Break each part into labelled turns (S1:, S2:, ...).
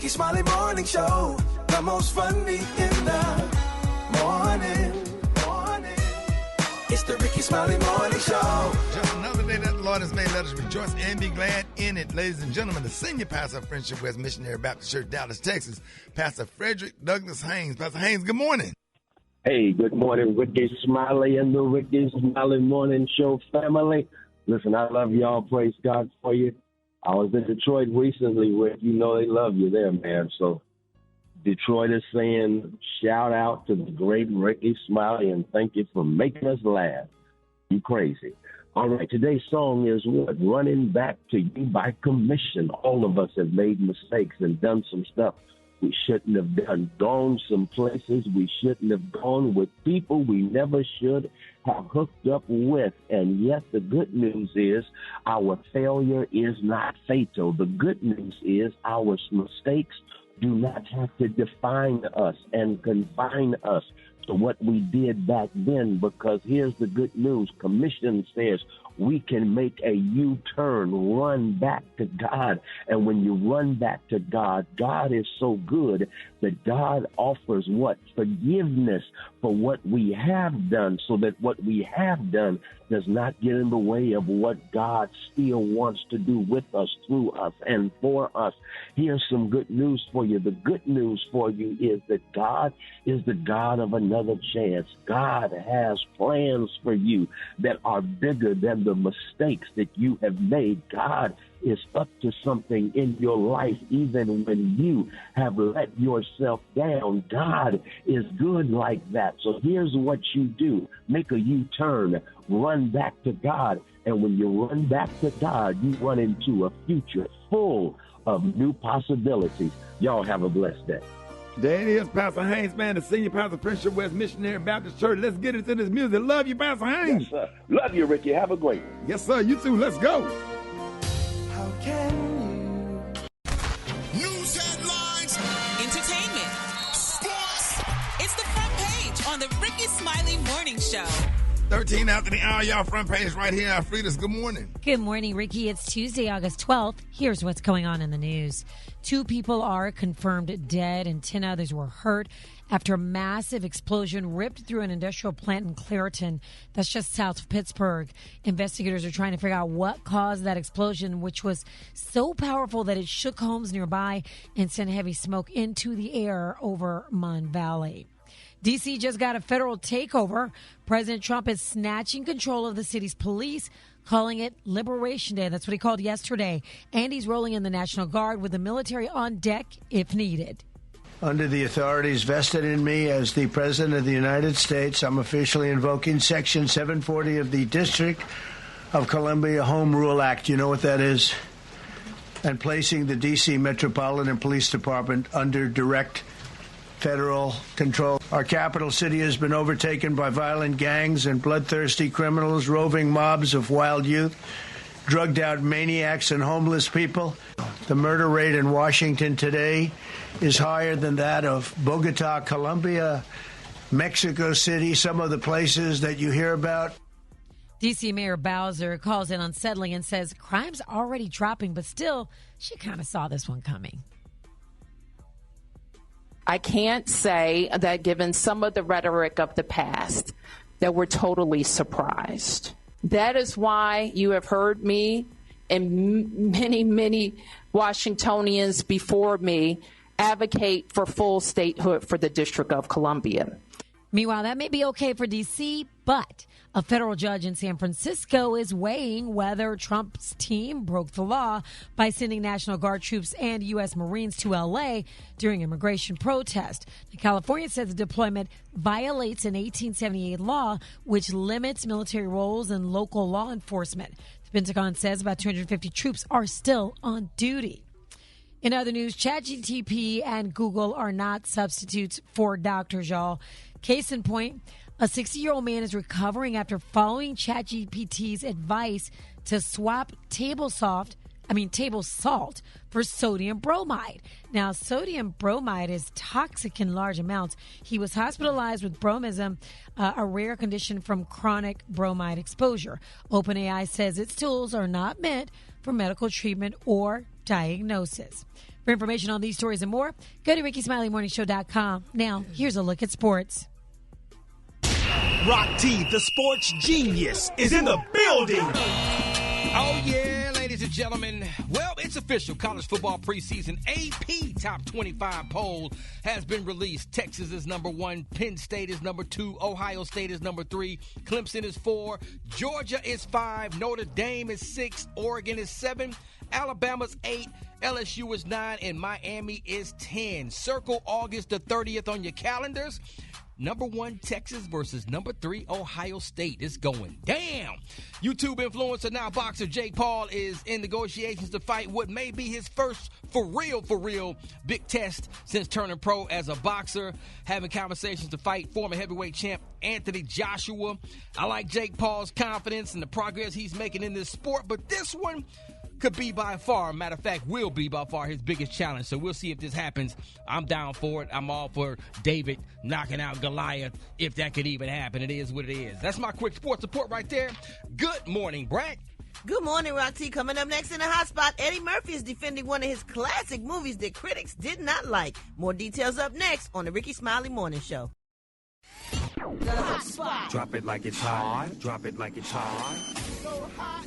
S1: Rickey Smiley Morning Show, the most funny in the morning. It's the Rickey Smiley Morning Show.
S2: Just another day that the Lord has made. Let us rejoice and be glad in it. Ladies and gentlemen, the senior pastor of Friendship West Missionary Baptist Church, Dallas, Texas, Pastor Frederick Douglas Haynes. Pastor Haynes, good morning.
S3: Hey, good morning, Rickey Smiley and the Rickey Smiley Morning Show family. Listen, I love y'all. Praise God for you. I was in Detroit recently, Rick. You know they love you there, man. So Detroit is saying shout out to the great Rickey Smiley and thank you for making us laugh. You crazy. All right, today's song is what? Running Back to You by Commission. All of us have made mistakes and done some stuff we shouldn't have done, gone some places we shouldn't have gone, with people we never should have hooked up with. And yet the good news is our failure is not fatal. The good news is our mistakes do not have to define us and confine us to what we did back then, because here's the good news. Commission says we can make a U-turn, run back to God. And when you run back to God, God is so good that God offers what? Forgiveness for what we have done, so that what we have done does not get in the way of what God still wants to do with us, through us, and for us. Here's some good news for you. The good news for you is that God is the God of another chance. God has plans for you that are bigger than the mistakes that you have made. God is up to something in your life, even when you have let yourself down. God is good like that. So here's what you do. Make a U-turn. Run back to God. And when you run back to God, you run into a future full of new possibilities. Y'all have a blessed day.
S4: There it is, Pastor Haynes, man, the senior pastor of Friendship West Missionary Baptist Church. Let's get into this music. Love you, Pastor Haynes.
S3: Yes, sir. Love you, Ricky. Have a great one.
S4: Yes, sir. You too. Let's go.
S1: How can you?
S5: News headlines,
S6: Entertainment.
S5: sports.
S6: It's the front page on the Rickey Smiley Morning Show.
S2: 13 after the hour, y'all front page right here. Alfreda's, good morning.
S7: Good morning, Ricky. It's Tuesday, August 12th. Here's what's going on in the news. 2 people are confirmed dead and 10 others were hurt after a massive explosion ripped through an industrial plant in Clairton. That's just south of Pittsburgh. Investigators are trying to figure out what caused that explosion, which was so powerful that it shook homes nearby and sent heavy smoke into the air over Mon Valley. D.C. just got a federal takeover. President Trump is snatching control of the city's police, calling it Liberation Day. That's what he called yesterday. And he's rolling in the National Guard with the military on deck if needed.
S8: Under the authorities vested in me as the President of the United States, I'm officially invoking Section 740 of the District of Columbia Home Rule Act. You know what that is? And placing the D.C. Metropolitan Police Department under direct federal control. Our capital city has been overtaken by violent gangs and bloodthirsty criminals, roving mobs of wild youth, drugged out maniacs and homeless people. The murder rate in Washington today is higher than that of Bogota, Colombia, Mexico City, some of the places that you hear about.
S7: D.C. Mayor Bowser calls it unsettling and says crime's already dropping, but still, she kind of saw this one coming.
S9: I can't say that given some of the rhetoric of the past that we're totally surprised. That is why you have heard me and many Washingtonians before me advocate for full statehood for the District of Columbia.
S7: Meanwhile, that may be okay for D.C., but a federal judge in San Francisco is weighing whether Trump's team broke the law by sending National Guard troops and U.S. Marines to L.A. during immigration protest. California says the deployment violates an 1878 law which limits military roles in local law enforcement. The Pentagon says about 250 troops are still on duty. In other news, ChatGPT and Google are not substitutes for doctors, y'all. Case in point, a 60-year-old man is recovering after following ChatGPT's advice to swap table salt for sodium bromide. Now, sodium bromide is toxic in large amounts. He was hospitalized with bromism, a rare condition from chronic bromide exposure. OpenAI says its tools are not meant for medical treatment or diagnosis. For information on these stories and more, go to RickySmileyMorningShow.com. Now, here's a look at sports.
S10: Rock T, the sports genius, is in the building.
S11: Oh, yeah, ladies and gentlemen. Well, it's official. College football preseason AP Top 25 poll has been released. Texas is number 1. Penn State is number 2. Ohio State is number 3. Clemson is 4. Georgia is 5. Notre Dame is 6. Oregon is 7. Alabama's 8. LSU is 9. And Miami is 10. Circle August the 30th on your calendars. Number 1, Texas versus number 3, Ohio State. It's going down. YouTube influencer, now boxer Jake Paul, is in negotiations to fight what may be his first for real big test since turning pro as a boxer, having conversations to fight former heavyweight champ Anthony Joshua. I like Jake Paul's confidence and the progress he's making in this sport, but this one could be by far, matter of fact, will be by far his biggest challenge. So we'll see if this happens. I'm down for it. I'm all for David knocking out Goliath, if that could even happen. It is what it is. That's my quick sports report right there. Good morning, Brat.
S12: Good morning, Roxy. Coming up next in the hot spot, Eddie Murphy is defending one of his classic movies that critics did not like. More details up next on the Rickey Smiley Morning Show.
S13: The hot spot. Drop it like it's hot. Drop it like it's hot.
S12: So hot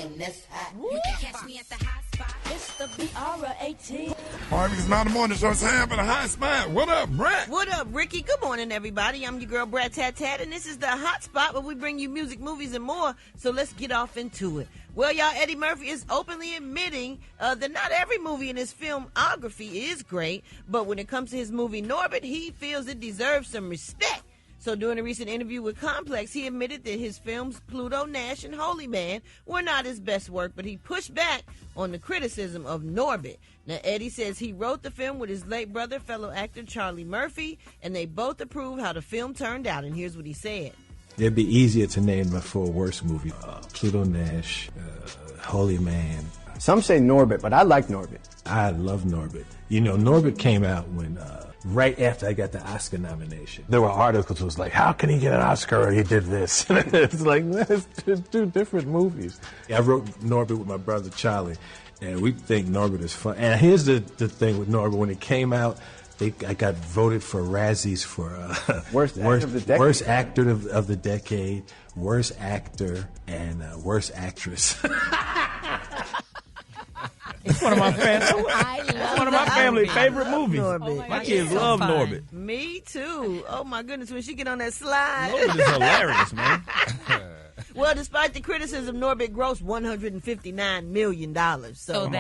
S12: and this hot.
S6: You can catch me at the hot spot.
S12: It's the BR18.
S2: All right, because now the morning show is time for the hot spot. What up, Brat?
S12: What up, Ricky? Good morning, everybody. I'm your girl, Brat Tat Tat, and this is the hot spot where we bring you music, movies, and more. So let's get off into it. Well, y'all, Eddie Murphy is openly admitting that not every movie in his filmography is great, but when it comes to his movie Norbit, he feels it deserves some respect. So during a recent interview with Complex, he admitted that his films Pluto, Nash, and Holy Man were not his best work, but he pushed back on the criticism of Norbit. Now, Eddie says he wrote the film with his late brother, fellow actor Charlie Murphy, and they both approved how the film turned out, and here's what he said.
S14: It'd be easier to name the 4 worst movies. Pluto Nash, Holy Man.
S15: Some say Norbit, but I like Norbit.
S14: I love Norbit. You know, Norbit came out when right after I got the Oscar nomination. There were articles that was like, how can he get an Oscar or he did this? It's like, man, it's 2 different movies. I wrote Norbit with my brother Charlie, and we think Norbit is fun. And here's the thing with Norbit. When it came out, I got voted for Razzies for
S15: worst
S14: actor of the decade, worst actor, and worst actress.
S4: It's one of my family favorite movies. My kids love Norbit.
S12: Me too. Oh my goodness, when she get on that slide.
S4: Norbit is hilarious, man.
S12: Well, despite the criticism, Norbit grossed $159 million. So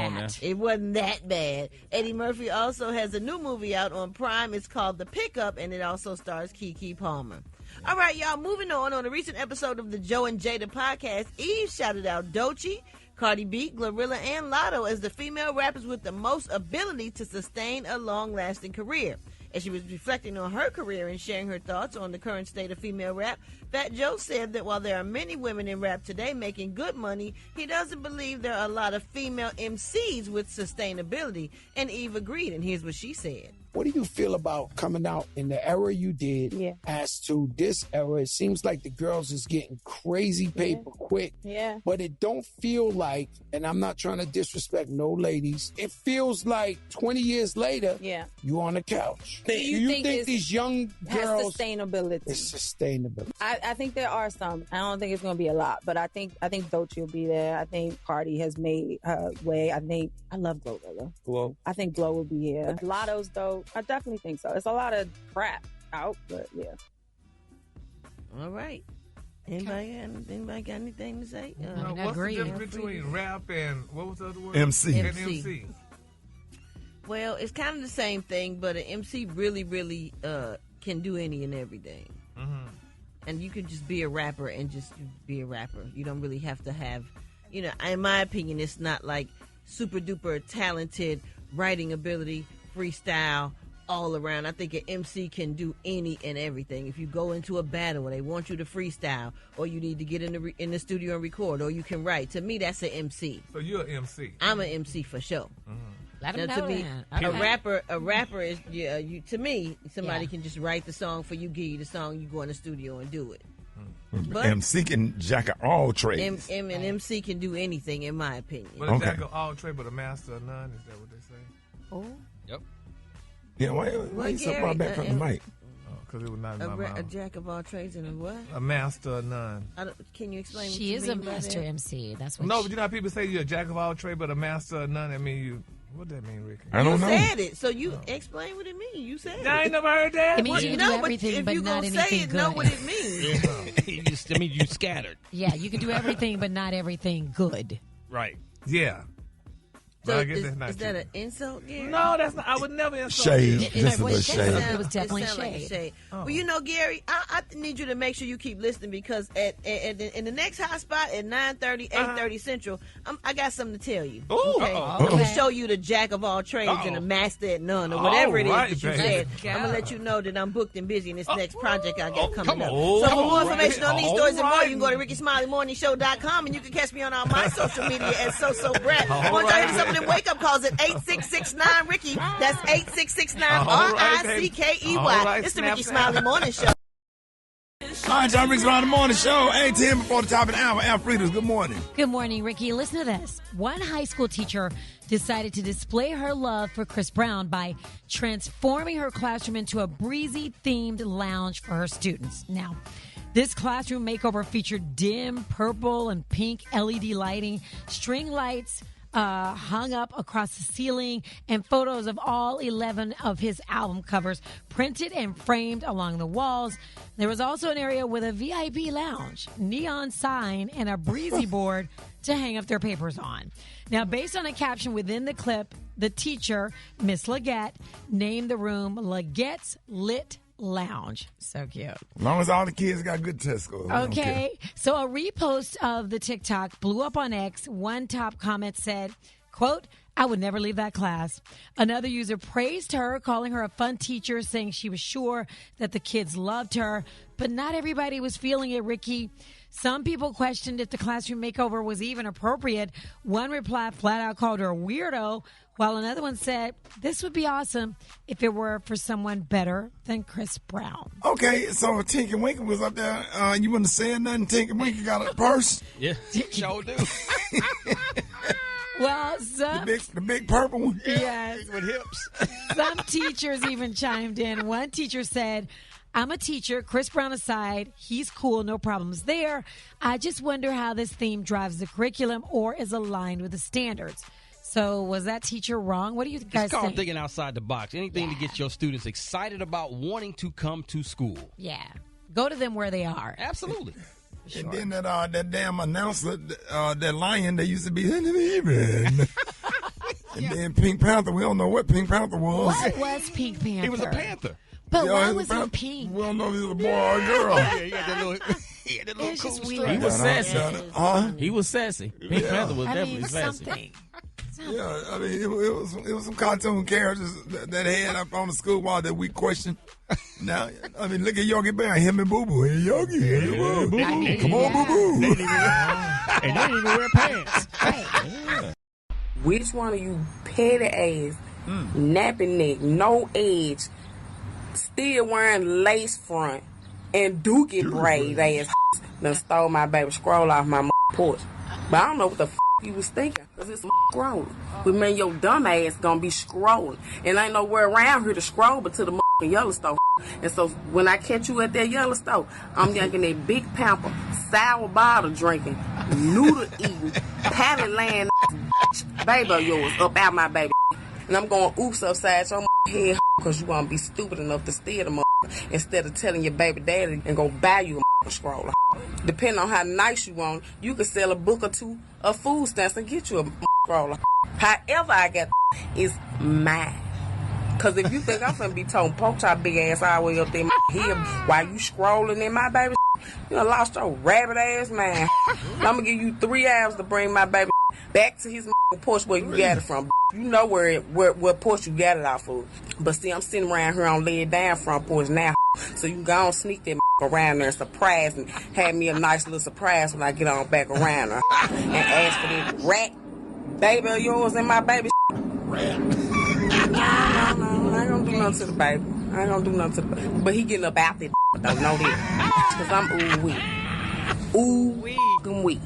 S12: it wasn't that bad. Eddie Murphy also has a new movie out on Prime. It's called The Pickup, and it also stars Keke Palmer. All right, y'all, moving on a recent episode of the Joe and Jada podcast, Eve shouted out Doechii, Cardi B, Glorilla, and Lotto as the female rappers with the most ability to sustain a long-lasting career. As she was reflecting on her career and sharing her thoughts on the current state of female rap, Fat Joe said that while there are many women in rap today making good money, he doesn't believe there are a lot of female MCs with sustainability. And Eve agreed, and here's what she said.
S16: What do you feel about coming out in the era you did as to this era? It seems like the girls is getting crazy paper quick, but it don't feel like, and I'm not trying to disrespect no ladies, it feels like 20 years later, you on the couch.
S17: Do you think
S16: these young girls
S17: has sustainability?
S16: It's sustainable.
S17: I think there are some. I don't think it's going to be a lot, but I think Doechii will be there. I think Cardi has made her way. I love Glorilla.
S16: Glow.
S17: I think Glow will be here. Lotto's dope. I definitely think so. It's a lot of crap out, but yeah.
S12: All right. Anybody got anything to say?
S18: What's the difference between rap and what was the other word?
S2: MC.
S18: And MC.
S12: Well, it's kind of the same thing, but an MC really can do any and everything.
S18: Mm-hmm.
S12: And you can just be a rapper and just be a rapper. You don't really have to have, in my opinion, it's not like super duper talented writing ability, freestyle, all around. I think an MC can do any and everything. If you go into a battle and they want you to freestyle, or you need to get in the studio and record, or you can write, to me that's an MC.
S18: So you're an MC.
S12: I'm an MC for sure.
S18: Mm-hmm.
S7: Let him know
S12: to me,
S7: that.
S12: a rapper is to me somebody can just write the song for you, give you the song, you go in the studio and do it. But
S2: MC can jack of all trades.
S12: And MC can do anything, in my opinion.
S18: But a jack of all trades, but a master of none. Is that what they say?
S12: Oh.
S11: Yep.
S2: Yeah, why you so far back from the mic?
S18: Because it was not in my mouth.
S12: A jack of all trades and a what?
S18: A master of none.
S12: Can you explain what
S7: She
S12: you
S7: is
S12: mean
S7: a
S12: by
S7: master
S12: that?
S7: MC. That's what
S18: No, but you know how people say you're a jack of all trades, but a master of none? I mean, you. What that mean, Ricky?
S2: I don't know.
S12: You said it, so you explain what it means. You said it.
S18: I ain't never heard that.
S7: It means you can do everything, but not anything good.
S12: Know what it means.
S11: I mean, you scattered.
S7: Yeah, you can do everything, but not everything good.
S11: Right.
S18: Yeah.
S12: So
S18: But I guess that's not
S12: is
S18: true.
S12: that an insult, Gary?
S18: No, that's not. I would never insult
S2: Shade.
S18: you.
S2: Just a little shade.
S7: It was definitely
S12: sound like a
S7: shade.
S12: shade.
S18: Oh.
S12: Well, you know, Gary, I need you to make sure you keep listening because in the next hot spot at 9:30, 8:30 Central, I got something to tell you.
S18: Ooh.
S12: Okay? I'm going to show you the jack of all trades and a master at none, or whatever it is
S18: All right,
S12: that you
S18: baby.
S12: said. I'm going to let you know that I'm booked and busy in this next project I got coming up.
S18: on.
S12: So for more
S18: All
S12: information on these
S18: right.
S12: stories and more,
S18: All
S12: you can go to RickySmileyMorningShow.com and you can catch me on all my social media at Brat. I want y'all to hear some of them wake-up calls at 866-9-RICKY. That's 866-9-RICKEY.
S18: All right,
S12: It's the Rickey
S18: Snapchat.
S12: Smiley Morning Show.
S2: All right, y'all, Rick's Smiley Morning Show. 8:10 before the top of the hour. Alfreda's, good morning.
S7: Good morning, Ricky. Listen to this. One high school teacher decided to display her love for Chris Brown by transforming her classroom into a breezy-themed lounge for her students. Now, this classroom makeover featured dim purple and pink LED lighting, string lights, hung up across the ceiling, and photos of all 11 of his album covers printed and framed along the walls. There was also an area with a VIP lounge, neon sign, and a breezy board to hang up their papers on. Now, based on a caption within the clip, the teacher, Miss Leggett, named the room Leggett's Lit Lounge. So cute.
S2: As long as all the kids got good test scores. I don't care.
S7: Okay, so a repost of the TikTok blew up on X. One top comment said, quote, "I would never leave that class." Another user praised her, calling her a fun teacher, saying she was sure that the kids loved her. But not everybody was feeling it, Ricky. Some people questioned if the classroom makeover was even appropriate. One reply flat out called her a weirdo, while another one said, "This would be awesome if it were for someone better than Chris Brown."
S2: Okay, so Tinker Winker was up there. You wouldn't have said nothing. Tinker Winker got a purse.
S11: Yeah, sure do.
S7: Well,
S2: the big purple one.
S7: Yes.
S11: With hips.
S7: Some teachers even chimed in. One teacher said, "I'm a teacher, Chris Brown aside, he's cool, no problems there. I just wonder how this theme drives the curriculum or is aligned with the standards." So was that teacher wrong? What do you guys
S11: It's called
S7: think?
S11: thinking outside the box. Anything to get your students excited about wanting to come to school.
S7: Yeah. Go to them where they are.
S11: Absolutely.
S2: Sure. And then that damn announcer, that lion that used to be in the evening. And then Pink Panther, we don't know what Pink Panther was.
S7: What was Pink Panther?
S11: He was a panther.
S7: But
S2: Yeah,
S7: why
S2: he
S7: was
S2: was a
S7: he pink?
S2: We don't know if he was a boy or a girl.
S11: Yeah, he had that little,
S7: It's
S11: cool
S7: just
S11: stripe.
S7: weird.
S19: He was sassy.
S2: Huh?
S19: He was sassy. Pink Panther was
S7: I
S19: definitely
S7: mean,
S19: sassy.
S7: something.
S2: Yeah, I mean, it was some cartoon characters that had up on the school wall that we questioned. Now, I mean, look at Yogi Bear, him and Boo Boo. Hey, Yogi, hey, Boo Boo. Come on, Boo Boo.
S19: And they didn't even wear pants.
S7: Right.
S20: Which one of you petty ass, napping neck, no edge, still wearing lace front and dookie braid ass done stole my baby scroll off my porch? But I don't know what the you was thinking, because it's scrolling. But man, your dumb ass gonna be scrolling. And ain't nowhere around here to scroll but to the Yellowstone. And so when I catch you at that Yellowstone, I'm yanking that big pamper, sour bottle drinking, noodle eating, patty land baby of yours up out my baby. And I'm going oops upside your head because you gonna be stupid enough to steal the instead of telling your baby daddy and go buy you a scroller. Depending on how nice you want, you can sell a book or two of food stamps and get you a scroller. However I get is mine. Because if you think I'm finna be told poke your big ass all the way up there here while you scrolling in my baby, you done lost your rabbit ass man. I'm gonna give you 3 hours to bring my baby back to his porch where you got it from. You know what porch you got it off of. But see, I'm sitting around here on lay it down front porch now. So you go and sneak that around there and surprise and have me a nice little surprise when I get on back around her. And ask for that rat baby of yours and my baby rat. No, I ain't gonna do nothing to the baby. I ain't gonna do nothing to the baby. But he getting up out there, don't know that. Because I'm ooh-wee. Ooh, and wee.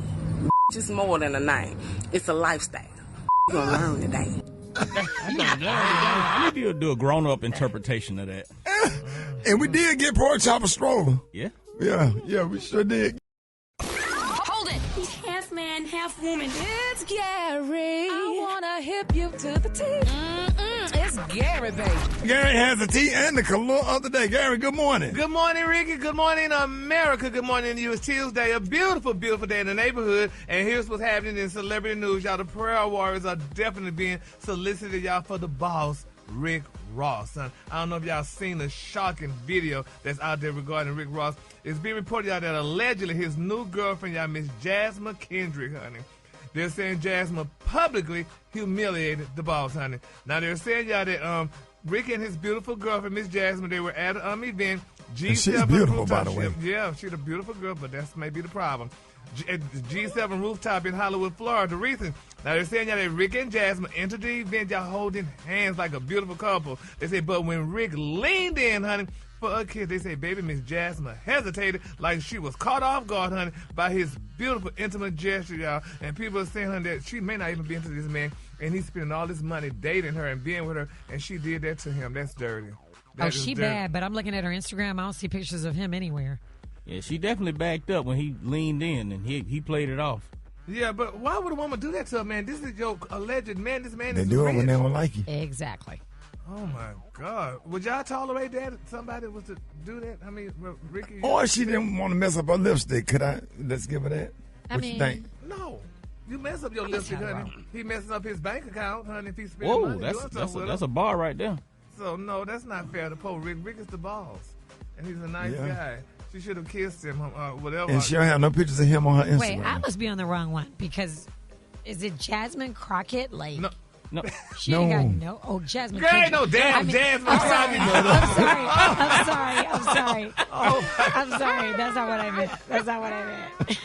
S20: Just more than a name. It's a lifestyle. You're gonna learn today.
S19: I need you to do a grown-up interpretation of that.
S2: And we did get pork chopper stroller.
S19: Yeah?
S2: Yeah, we sure did.
S5: Hold it.
S21: He's half man, half woman.
S5: It's Gary. I wanna hip you to the teeth. It's Gary, baby.
S2: Gary has the tea and the color of the day. Gary, good morning.
S18: Good morning, Ricky. Good morning, America. Good morning to you. It's Tuesday, a beautiful, beautiful day in the neighborhood. And here's what's happening in celebrity news. Y'all, the prayer warriors are definitely being solicited, y'all, for the boss, Rick Ross. Son. I don't know if y'all seen the shocking video that's out there regarding Rick Ross. It's being reported, y'all, that allegedly his new girlfriend, y'all, Miss Jasmine Kendrick, honey. They're saying Jasmine publicly humiliated the boss, honey. Now, they're saying, y'all, that Rick and his beautiful girlfriend, Miss Jasmine, they were at an event.
S2: And she's beautiful, by the way.
S18: Yeah, she's a beautiful girl, but that's maybe the problem. At the G7 rooftop in Hollywood, Florida. The reason, now they're saying, y'all, that Rick and Jasmine entered the event, y'all holding hands like a beautiful couple. They say, but when Rick leaned in, honey, for a kiss, they say, baby, Miss Jasmine hesitated like she was caught off guard, honey, by his beautiful, intimate gesture, y'all. And people are saying, honey, that she may not even be into this man, and he's spending all this money dating her and being with her, and she did that to him. That's dirty.
S7: She bad, but I'm looking at her Instagram. I don't see pictures of him anywhere.
S19: Yeah, she definitely backed up when he leaned in, and he played it off.
S18: Yeah, but why would a woman do that to a man? This is your alleged man. This man is
S2: They do
S18: rich.
S2: it when they don't like you.
S7: Exactly.
S18: Oh, my God. Would y'all tolerate that if somebody was to do that? I mean, Ricky...
S2: Or she didn't want to mess up her lipstick. Let's give her that. What you think?
S18: No. You mess up your lipstick, honey. He messes up his bank account, honey, if he spends money.
S19: That's a bar right there.
S18: So, no, that's not fair to poor Rick. Rick is the boss, and he's a nice guy. She should have kissed him, whatever.
S2: And she don't have no pictures of him on her Instagram.
S7: Wait, I must be on the wrong one because is it Jasmine Crockett? Like,
S19: no.
S7: She ain't got no. Oh, Jasmine.
S18: Girl, ain't no damn Jasmine Crockett.
S7: I'm sorry. I'm sorry. That's not what I meant.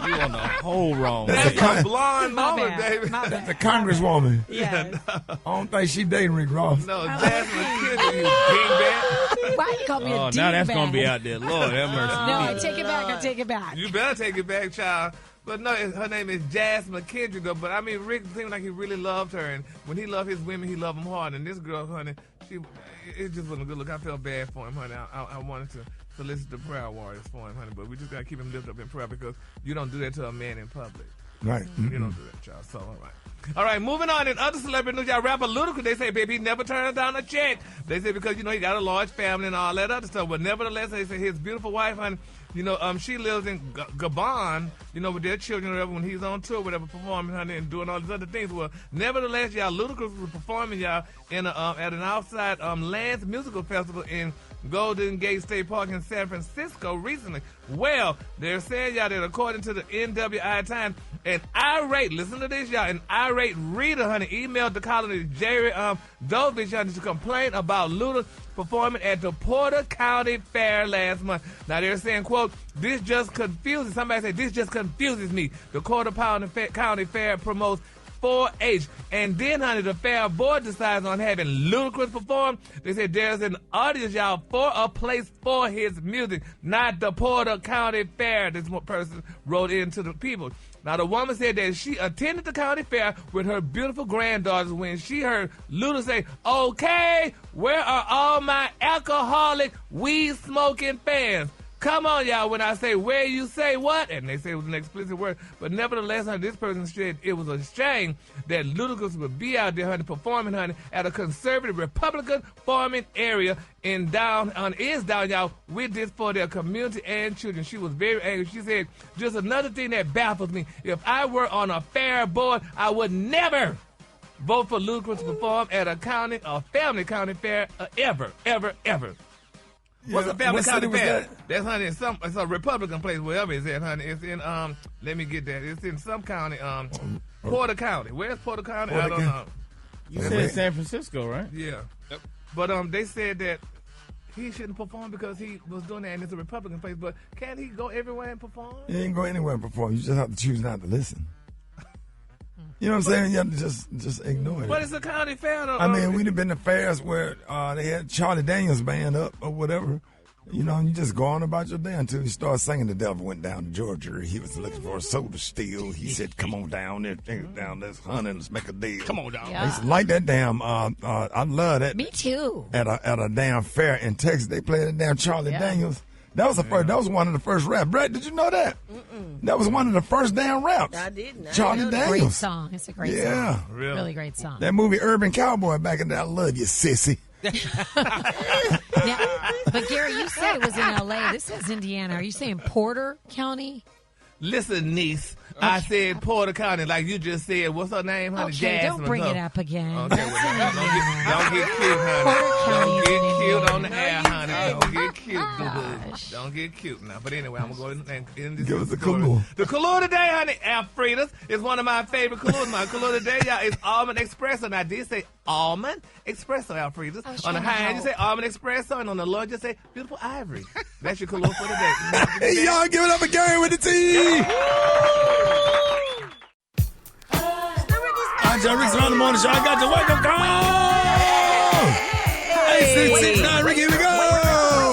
S19: You on the whole wrong.
S18: That's a blonde moment,
S7: bad.
S18: David.
S2: That's a congresswoman.
S7: Yeah.
S2: I don't think she dating Rick Ross.
S18: No, Jasmine Kendrick, you dingbat.
S7: Why you call me a dingbat?
S19: Now that's going to be out there. Lord have mercy.
S7: No, I take it back.
S18: You better take it back, child. But no, her name is Jasmine Kendrick. But I mean, Rick seemed like he really loved her, and when he loved his women, he loved them hard. And this girl, honey, it just wasn't a good look. I felt bad for him, honey. I wanted to solicit the prayer warriors for him, honey. But we just gotta keep him lifted up in prayer because you don't do that to a man in public.
S2: Right.
S18: You don't do that, child. So all right. All right, moving on. In other celebrity news, y'all, rapper Ludacris, they say, baby, he never turned down a check. They say because, he got a large family and all that other stuff. But nevertheless, they say his beautiful wife, honey, she lives in Gabon, with their children or whatever, when he's on tour, whatever, performing, honey, and doing all these other things. Well, nevertheless, y'all, Ludacris was performing, y'all, in at an outside Lance Musical Festival in Golden Gate State Park in San Francisco recently. Well, they're saying, y'all, that according to the NWI Times, an irate, listen to this, y'all, an irate reader, honey, emailed the columnist Jerry Dovich, honey, to complain about Luda performing at the Porter County Fair last month. Now, they're saying, quote, this just confuses, somebody said, this just confuses me. The Porter County Fair promotes 4-H. And then, honey, the fair board decides on having Ludacris perform. They said there's an audience, y'all, for a place for his music, not the Porter County Fair, this one person wrote into the people. Now, the woman said that she attended the county fair with her beautiful granddaughters when she heard Luda say, okay, where are all my alcoholic, weed-smoking fans? Come on, y'all, when I say where you say what, and they say it was an explicit word, but nevertheless, honey, this person said it was a shame that Ludacris would be out there, honey, performing, honey, at a conservative Republican farming area down, y'all, with this for their community and children. She was very angry. She said, just another thing that baffles me, if I were on a fair board, I would never vote for Ludacris to perform at a family county fair ever, ever, ever. What's a family county fair? That's, honey, it's a Republican place, wherever it's at, honey. It's in, let me get that. It's in some county, Porter County. Where's Porter County? I don't know.
S19: You said San Francisco, right?
S18: Yeah. Yep. But they said that he shouldn't perform because he was doing that and it's a Republican place. But can't he go everywhere and perform?
S2: He ain't go anywhere and perform. You just have to choose not to listen. You know what I'm saying? You have to just ignore it.
S18: But it's a county fair, though.
S2: I mean, we'd have been to fairs where they had Charlie Daniels band up or whatever, You know, you just go on about your day until you start singing. The devil went down to Georgia. He was looking for a soda steal. He said, come on down there, down this honey, let's make a deal.
S11: Come on down.
S2: I used to like that damn, I love that.
S7: Me too.
S2: At a damn fair in Texas, they played that damn Charlie Daniels. That was that was one of the first raps. Brat, did you know that? That was one of the first damn raps.
S12: I didn't.
S2: Charlie Daniels.
S7: Great song. It's a great song.
S2: Yeah.
S7: Really great song.
S2: That movie Urban Cowboy back in the I love you, sissy.
S7: Now, but Gary, you said it was in L.A. This is Indiana. Are you saying Porter County?
S18: Listen, niece. I said Porter County, like you just said. What's her name, honey?
S7: Okay,
S18: Jasmine.
S7: don't bring it up again.
S18: Okay, don't get cute, honey. Don't get cute on the air, honey. Don't get cute, boo-boo. Don't get cute now. But anyway, I'm going to go and end this.
S2: Give us the color.
S18: The color today, honey, Alfreda's is one of my favorite colors. My color today, y'all, is Almond Espresso. And I did say Almond Espresso, Alfreda's. On the high end, you say Almond Espresso. And on the low, you say Beautiful Ivory. That's your color for today.
S2: Hey, y'all, give it up for Gary with the tea. All right, y'all, Rick's around the morning show. I got your wake up call. Hey, 669, Ricky, here we go.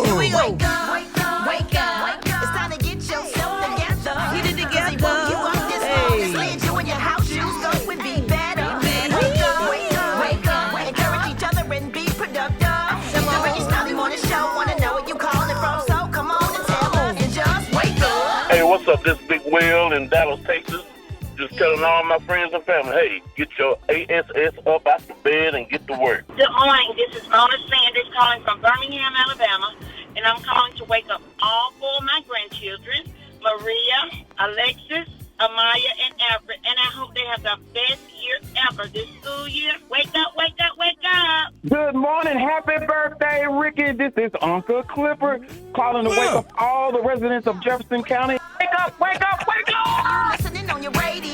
S12: Here we go. Wake up. It's time to get yourself together. Get it together. You up this morning, slid you in your house shoes, so it would be better. Wake up. Encourage each other and be productive. The Rickey Smiley Morning Show. Wanna know where you calling from? So come on and tell us and just wake up.
S3: Hey, what's up? This Big Will in Dallas, Texas. Just telling all my friends and family, hey, get your ASS up out the bed and get to work.
S22: Good morning. This is Mona Sanders calling from Birmingham, Alabama, and I'm calling to wake up all four of my grandchildren, Maria, Alexis, Amaya, and Alfred, and I hope they have the best year ever this school year. Wake up, wake up, wake up.
S23: Good morning. Happy birthday, Ricky. This is Uncle Clipper calling to wake up all the residents of Jefferson County. Wake up, wake up, wake up.
S12: You listening on your radio.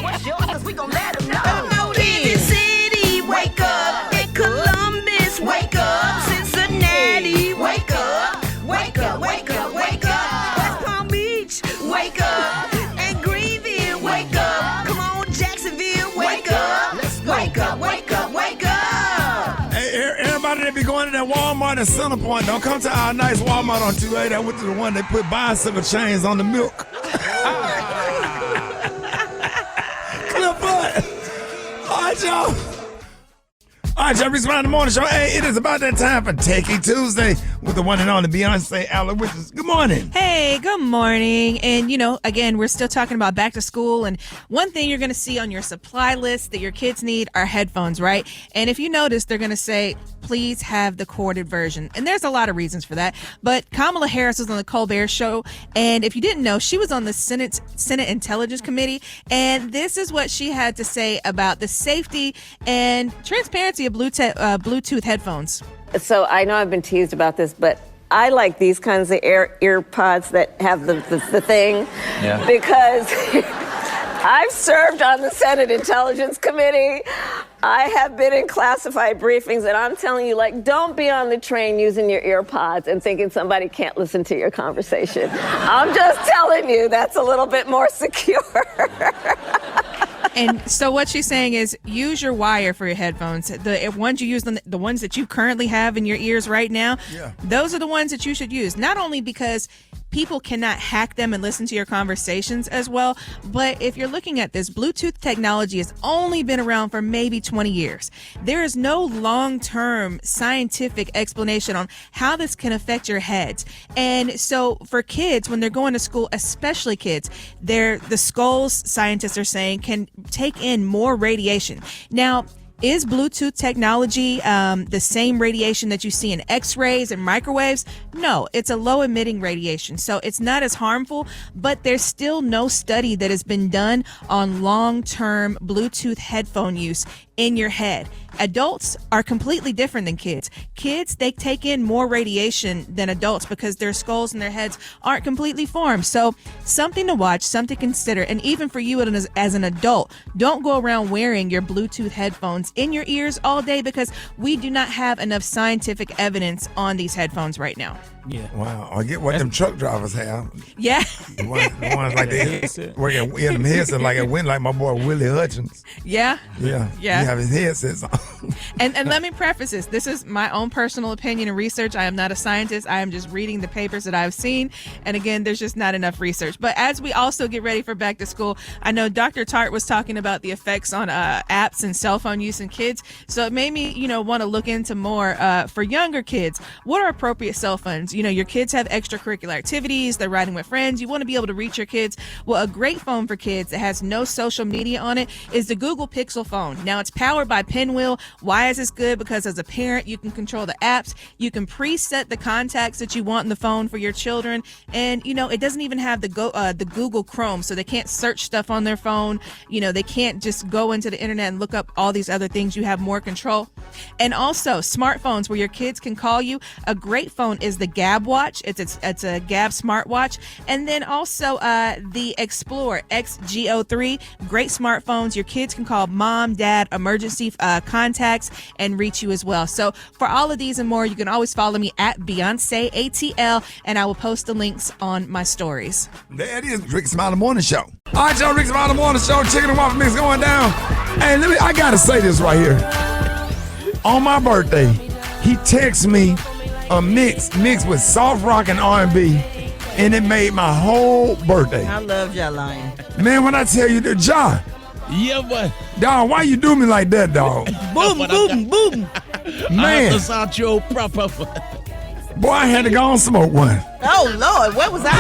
S12: What's yours? Cause we gon' let them know. Kansas City, wake up. In Columbus, wake up. Cincinnati, wake up. Wake up, wake up, wake up. West Palm Beach, wake up. And Greenville, wake up. Come on, Jacksonville, wake up. Wake up, wake up, wake up.
S2: Hey, everybody that be going to that Walmart in Centerpoint, don't come to our nice Walmart on 280. I went to the one that put bicycle chains on the milk. All right, y'all. All right, y'all. Rick's around the morning show. Hey, it is about that time for Techie Tuesday with the one and only Beyonce, Alowishus. Good morning.
S24: Hey, good morning. And, you know, again, we're still talking about back to school. And one thing you're going to see on your supply list that your kids need are headphones, right? And if you notice, they're going to say, please have the corded version. And there's a lot of reasons for that. But Kamala Harris was on the Colbert Show. And if you didn't know, she was on the Senate Intelligence Committee. And this is what she had to say about the safety and transparency of Bluetooth headphones.
S25: So I know I've been teased about this, but I like these kinds of ear pods that have the thing, because I've served on the Senate Intelligence Committee. I have been in classified briefings, and I'm telling you, like, don't be on the train using your ear pods and thinking somebody can't listen to your conversation. I'm just telling you, that's a little bit more secure.
S24: And so what she's saying is use your wire for your headphones. The ones you use, the ones that you currently have in your ears right now, those are the ones that you should use. Not only because people cannot hack them and listen to your conversations as well, but if you're looking at this, Bluetooth technology has only been around for maybe 20 years. There is no long-term scientific explanation on how this can affect your heads. And so for kids, when they're going to school, especially kids, the skulls, scientists are saying, can take in more radiation. Now, is Bluetooth technology the same radiation that you see in X-rays and microwaves? No, it's a low-emitting radiation, so it's not as harmful, but there's still no study that has been done on long-term Bluetooth headphone use in your head. Adults are completely different than kids. Kids, they take in more radiation than adults because their skulls and their heads aren't completely formed. So something to watch, something to consider. And even for you as an adult, don't go around wearing your Bluetooth headphones in your ears all day because we do not have enough scientific evidence on these headphones right now.
S2: Yeah. Wow. I get what them truck drivers have.
S24: Yeah.
S2: The ones like they working in them headsets like a win, like my boy Willie Hutchins.
S24: Yeah.
S2: Yeah.
S24: Yeah.
S2: have his headsets on.
S24: And let me preface this. This is my own personal opinion and research. I am not a scientist. I am just reading the papers that I've seen. And again, there's just not enough research. But as we also get ready for back to school, I know Dr. Tart was talking about the effects on apps and cell phone use in kids. So it made me, want to look into more for younger kids. What are appropriate cell phones? Your kids have extracurricular activities. They're riding with friends. You want to be able to reach your kids. Well, a great phone for kids that has no social media on it is the Google Pixel phone. Now, it's powered by Pinwheel. Why is this good? Because as a parent, you can control the apps. You can preset the contacts that you want in the phone for your children. And, it doesn't even have the Google Chrome, so they can't search stuff on their phone. They can't just go into the internet and look up all these other things. You have more control. And also, smartphones where your kids can call you. A great phone is the Gab Watch. It's a Gab smartwatch. And then also the Explorer XGO3. Great smartphones. Your kids can call mom, dad, emergency contacts, and reach you as well. So for all of these and more, you can always follow me at Beyonce ATL, and I will post the links on my stories.
S2: There it is, Rickey Smiley Morning Show. All right, y'all, Rickey Smiley Morning Show, chicken and waffle mix going down. Hey, I gotta say this right here. On my birthday, he texted me a mix with soft rock and R&B, and it made my whole birthday.
S12: I love Ja Lion.
S2: Man, when I tell you that, Ja.
S1: Yeah, boy.
S2: Dog, why you do me like that, dog?
S1: Boom, boom, boom.
S2: Man.
S1: Your proper.
S2: Boy, I had to go and smoke one.
S12: Oh, Lord, where was I?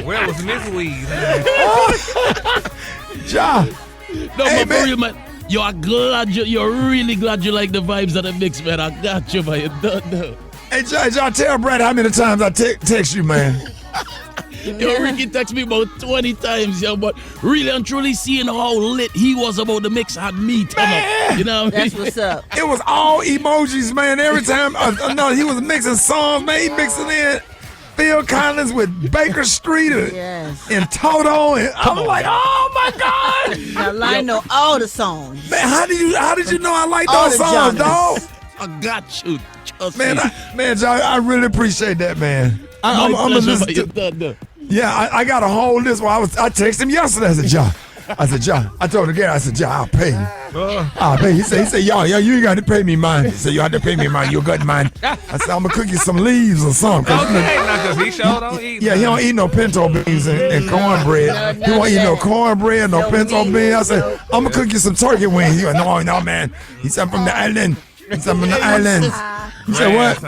S18: Where was Miss Weed?
S2: Ja.
S1: No, hey, but for real, man. You're really glad you like the vibes of the mix, man. I got you, man. You don't know.
S2: Hey, Ja, tell Brat how many times I text you, man.
S1: Yo, Ricky texted me about 20 times, yo, but really and truly seeing how lit he was about the mix had me turn up. You know what I mean?
S12: That's what's up.
S2: It was all emojis, man. Every time, no, he was mixing songs, man. He mixing in Phil Collins with Baker Street and Toto, and I'm like, oh my God!
S12: I know all the songs.
S2: Man, how did you know I like those songs, dog?
S1: I got you.
S2: Man, I really appreciate that, man. I'm gonna listen to. Yeah, I got a whole list. I texted him yesterday. I said, Ja, I told the guy, I said, Ja, I'll pay you. I'll pay you. He said, yo, you ain't got to pay me mine. He said, you have to pay me mine. You got mine. I said, I'm going to cook you some leaves or something.
S18: Okay, because he sure don't eat.
S2: Yeah, he don't eat no pinto beans and cornbread. He won't eat no cornbread, no pinto beans. I said, I'm going to cook you some turkey wings. He went, no, man. He said, from the island. He said, from the islands. He said, what?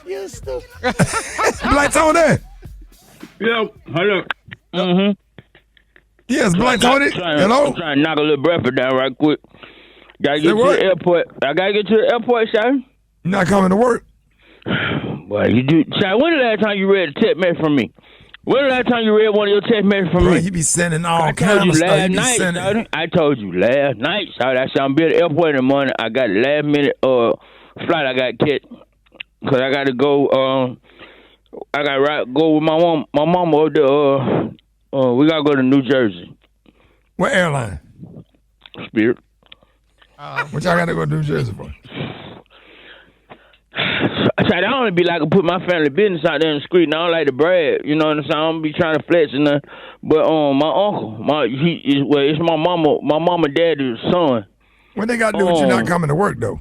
S1: You're stupid.
S2: Black Tony.
S23: Yeah, hello. Mm-hmm.
S2: Yes, Black Tony. Hello.
S23: I'm trying to knock a little breakfast down right quick. Gotta get to the airport. I gotta get to the airport, Shay.
S2: You not coming to work?
S23: Well, you do. Shay, when the last time you read a text message from me? When the last time you read one of your text messages from me?
S2: You be sending all kinds of stuff.
S23: I told you last night, Shay. I said I'm be at the airport in the morning. I got a last minute flight I got to catch because I got to go. I got to go with my mom. My mama over there. We gotta go to New Jersey.
S2: What airline?
S23: Spirit.
S2: What y'all gotta go to New Jersey for?
S23: I said I only be like to put my family business out there in the street, and I don't like to brag. You know what I'm saying? I don't be trying to flex and nothing. But my uncle, it's my mama, daddy's son.
S2: What they got to do with you not coming to work though?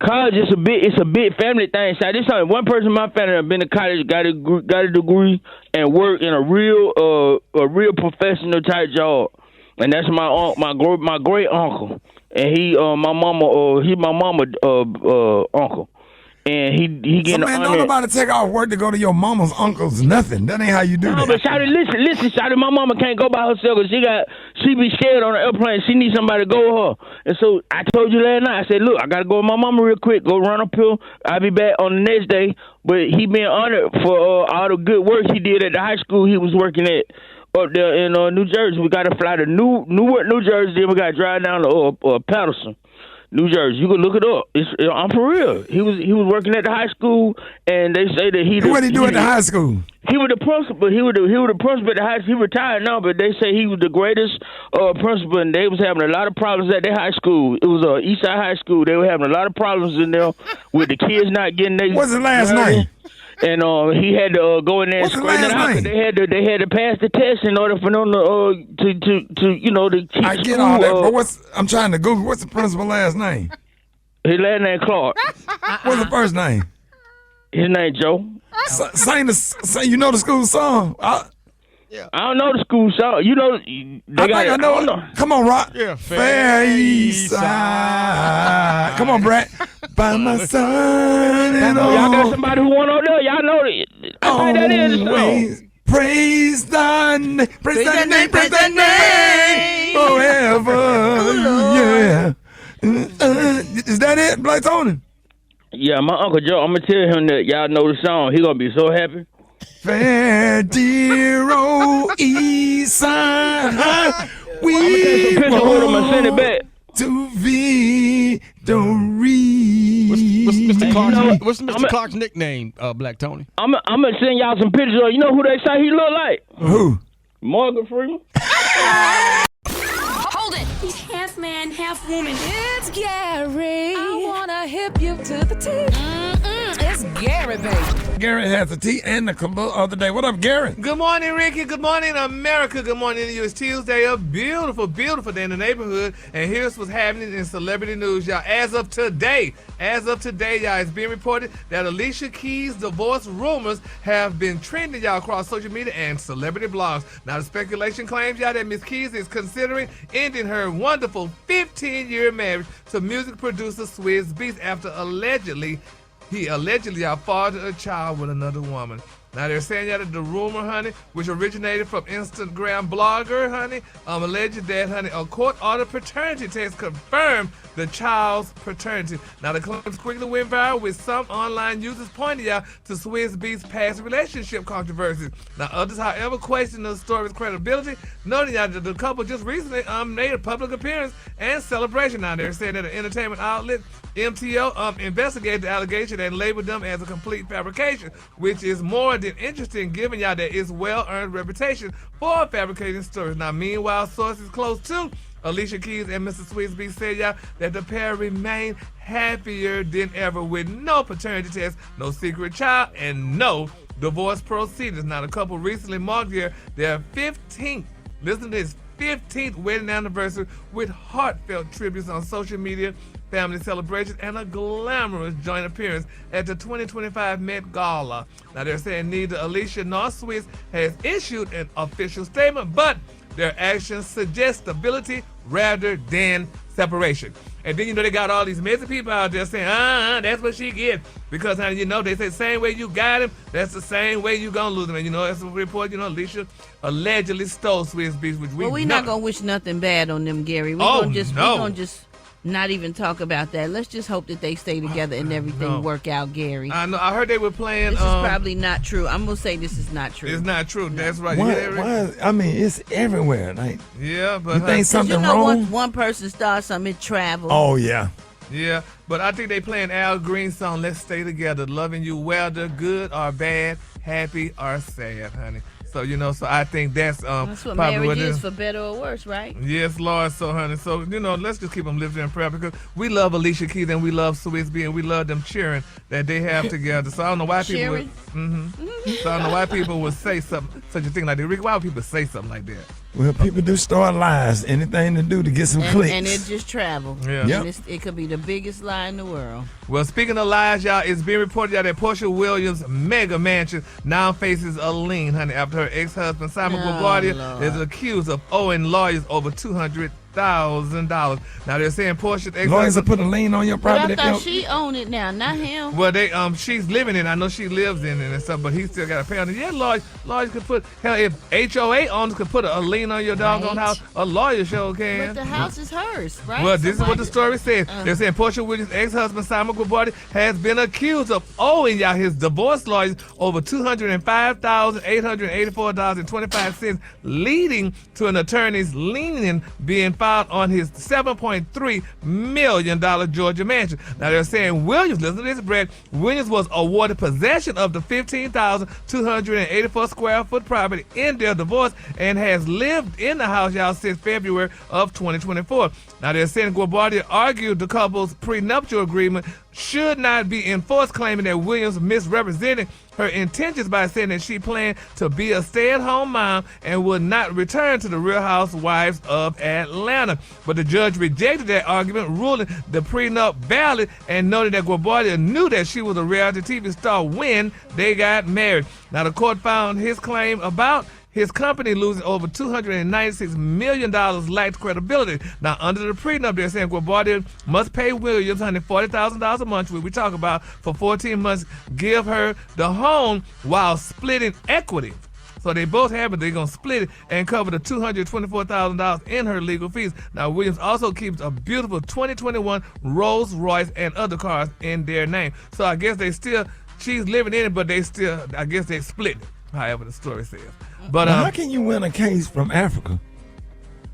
S23: College is a big family thing. So this only one person in my family that been to college, got a degree, and work in a real professional type job, and that's my great uncle, and he my mama uncle. And he getting
S2: so man, don't nobody take off work to go to your mama's uncle's nothing. That ain't how you do that.
S23: No, but Shawty, listen, Shawty, my mama can't go by herself because she be scared on the airplane. She needs somebody to go with her. And so I told you last night, I said, look, I got to go with my mama real quick, go run uphill. I'll be back on the next day. But he been honored for all the good work he did at the high school he was working at up there in New Jersey. We got to fly to Newark, New Jersey, then we got to drive down to Patterson, New Jersey. You can look it up. I'm for real. He was working at the high school, and they say that
S2: what did he do at the high school?
S23: He was the principal. He was the principal at the high school. He retired now, but they say he was the greatest principal, and they was having a lot of problems at their high school. It was Eastside High School. They were having a lot of problems in there with the kids not getting their.
S2: What's the last name?
S23: and he had to go in there and straighten it out. They had to pass the test in order for them to teach
S2: I get
S23: school,
S2: all that, but I'm trying to Google. What's the principal's last name?
S23: His last name Clark.
S2: What's the first name?
S23: His name Joe.
S2: Sing you know the school song?
S23: I don't know the school song. You know, I
S2: know it. Come on, Rock.
S6: Yeah,
S2: Fair East Side. Come on, Brat. By my side and all.
S23: Y'all got somebody who want on there. Y'all know it. I think that is the song.
S2: Praise thy name. Praise thy name. Praise thy name. Forever. Yeah. Is that it, Black Tony?
S23: Yeah, my Uncle Joe, I'm going to tell him that y'all know the song. He going to be so happy.
S2: Fair dear old East Side, we
S23: I'm going to take some picture with him and send it back.
S2: To victory.
S6: What's Mr. Clark's nickname, Black Tony?
S23: I'm going to send y'all some pictures of, you know who they say he look like?
S2: Who?
S23: Morgan Freeman.
S21: Hold it. He's half man, half woman.
S5: It's Gary. I wanna hip you to the T. It's Gary, baby.
S2: Gary has the tea and the other day. What up, Gary?
S18: Good morning, Ricky. Good morning, America. Good morning to you. It's Tuesday, a beautiful, beautiful day in the neighborhood. And here's what's happening in celebrity news, y'all. As of today, y'all, it's being reported that Alicia Keys' divorce rumors have been trending, y'all, across social media and celebrity blogs. Now, the speculation claims, y'all, that Miss Keys is considering ending her wonderful 15-year marriage to music producer Swizz Beatz after he allegedly fathered a child with another woman. Now, they're saying that the rumor, honey, which originated from Instagram blogger, honey, alleged that, honey, a court-ordered paternity test confirmed the child's paternity. Now, the claims quickly went viral, with some online users pointing out to Swizz Beatz' past relationship controversies. Now, others, however, questioned the story's credibility, noting that the couple just recently made a public appearance and celebration. Now, they're saying that the entertainment outlet MTO investigated the allegation and labeled them as a complete fabrication, which is more than interesting, given y'all that it's well-earned reputation for fabricating stories. Now, meanwhile, sources close to Alicia Keys and Mr. Swizz Beatz said, y'all, that the pair remain happier than ever with no paternity test, no secret child, and no divorce proceedings. Now, the couple recently marked their 15th, listen to this, 15th wedding anniversary with heartfelt tributes on social media, family celebrations, and a glamorous joint appearance at the 2025 Met Gala. Now, they're saying neither Alicia nor Swizz has issued an official statement, but their actions suggest stability rather than separation. And then, they got all these messy people out there saying, that's what she gets. Because, honey, they say the same way you got him, that's the same way you gonna lose him. And, that's a report, Alicia allegedly stole Swizz Beatz, which
S12: we're not gonna wish nothing bad on them, Gary. We're gonna just not even talk about that. Let's just hope that they stay together and everything work out, Gary.
S18: I know. I heard they were playing.
S12: This is probably not true. I'm gonna say this is not true.
S18: It's not true. That's right.
S2: Why? I mean, it's everywhere. Like,
S18: yeah, but
S2: you think something wrong?
S12: Once one person starts something, it travels.
S2: Oh yeah.
S18: Yeah, but I think they playing Al Green's song, Let's Stay Together, loving you, whether good or bad, happy or sad, honey. So, so I think that's
S12: what
S18: probably
S12: marriage
S18: what
S12: is, for better or worse, right?
S18: Yes, Lord. So, honey, let's just keep them lifted in prayer, because we love Alicia Keys and we love Swizz Beatz and we love them cheering that they have together. So I don't know why people would, So I don't know why people would say such a thing like that. Rick, why would people say something like that?
S2: Well, people do start lies, anything to do to get some clicks.
S12: And it just travel.
S18: Yeah.
S12: Yep. And it could be the biggest lie in the world.
S18: Well, speaking of lies, y'all, it's being reported that Portia Williams' mega mansion now faces a lien, honey, after her ex-husband, Simon Guobadia, is accused of owing lawyers over $200,000. Now, they're saying Portia's ex-husband...
S2: Lawyers are putting a lien on your property.
S12: But I thought she owned it now, not him.
S18: Well, she's living in it. I know she lives in it and stuff, but he still got to pay on it. Yeah, lawyers could put... Hell, if HOA owners could put a lien on your doggone house, a lawyer sure can.
S12: But the house is hers, right?
S18: Well, this is what the story says. They're saying Portia Williams' ex-husband, Simon Guobadia, has been accused of owing y'all his divorce lawyers over $205,884.25, leading to an attorney's lien being filed on his $7.3 million Georgia mansion. Now, they're saying Williams, listen to this, Brett, Williams was awarded possession of the 15,284 square foot property in their divorce and has lived in the house, y'all, since February of 2024. Now, they're saying Guobadia argued the couple's prenuptial agreement should not be enforced, claiming that Williams misrepresented her intentions by saying that she planned to be a stay-at-home mom and would not return to the Real Housewives of Atlanta. But the judge rejected that argument, ruling the prenup valid and noted that Guabardia knew that she was a reality TV star when they got married. Now, the court found his claim about his company losing over $296 million lacked credibility. Now, under the prenup, they're saying Guabardia must pay Williams $140,000 a month, which we talk about, for 14 months, give her the home while splitting equity. So they both have it. They're going to split it and cover the $224,000 in her legal fees. Now, Williams also keeps a beautiful 2021 Rolls Royce and other cars in their name. So I guess she's living in it, but they split it, however the story says. But
S2: how can you win a case from Africa?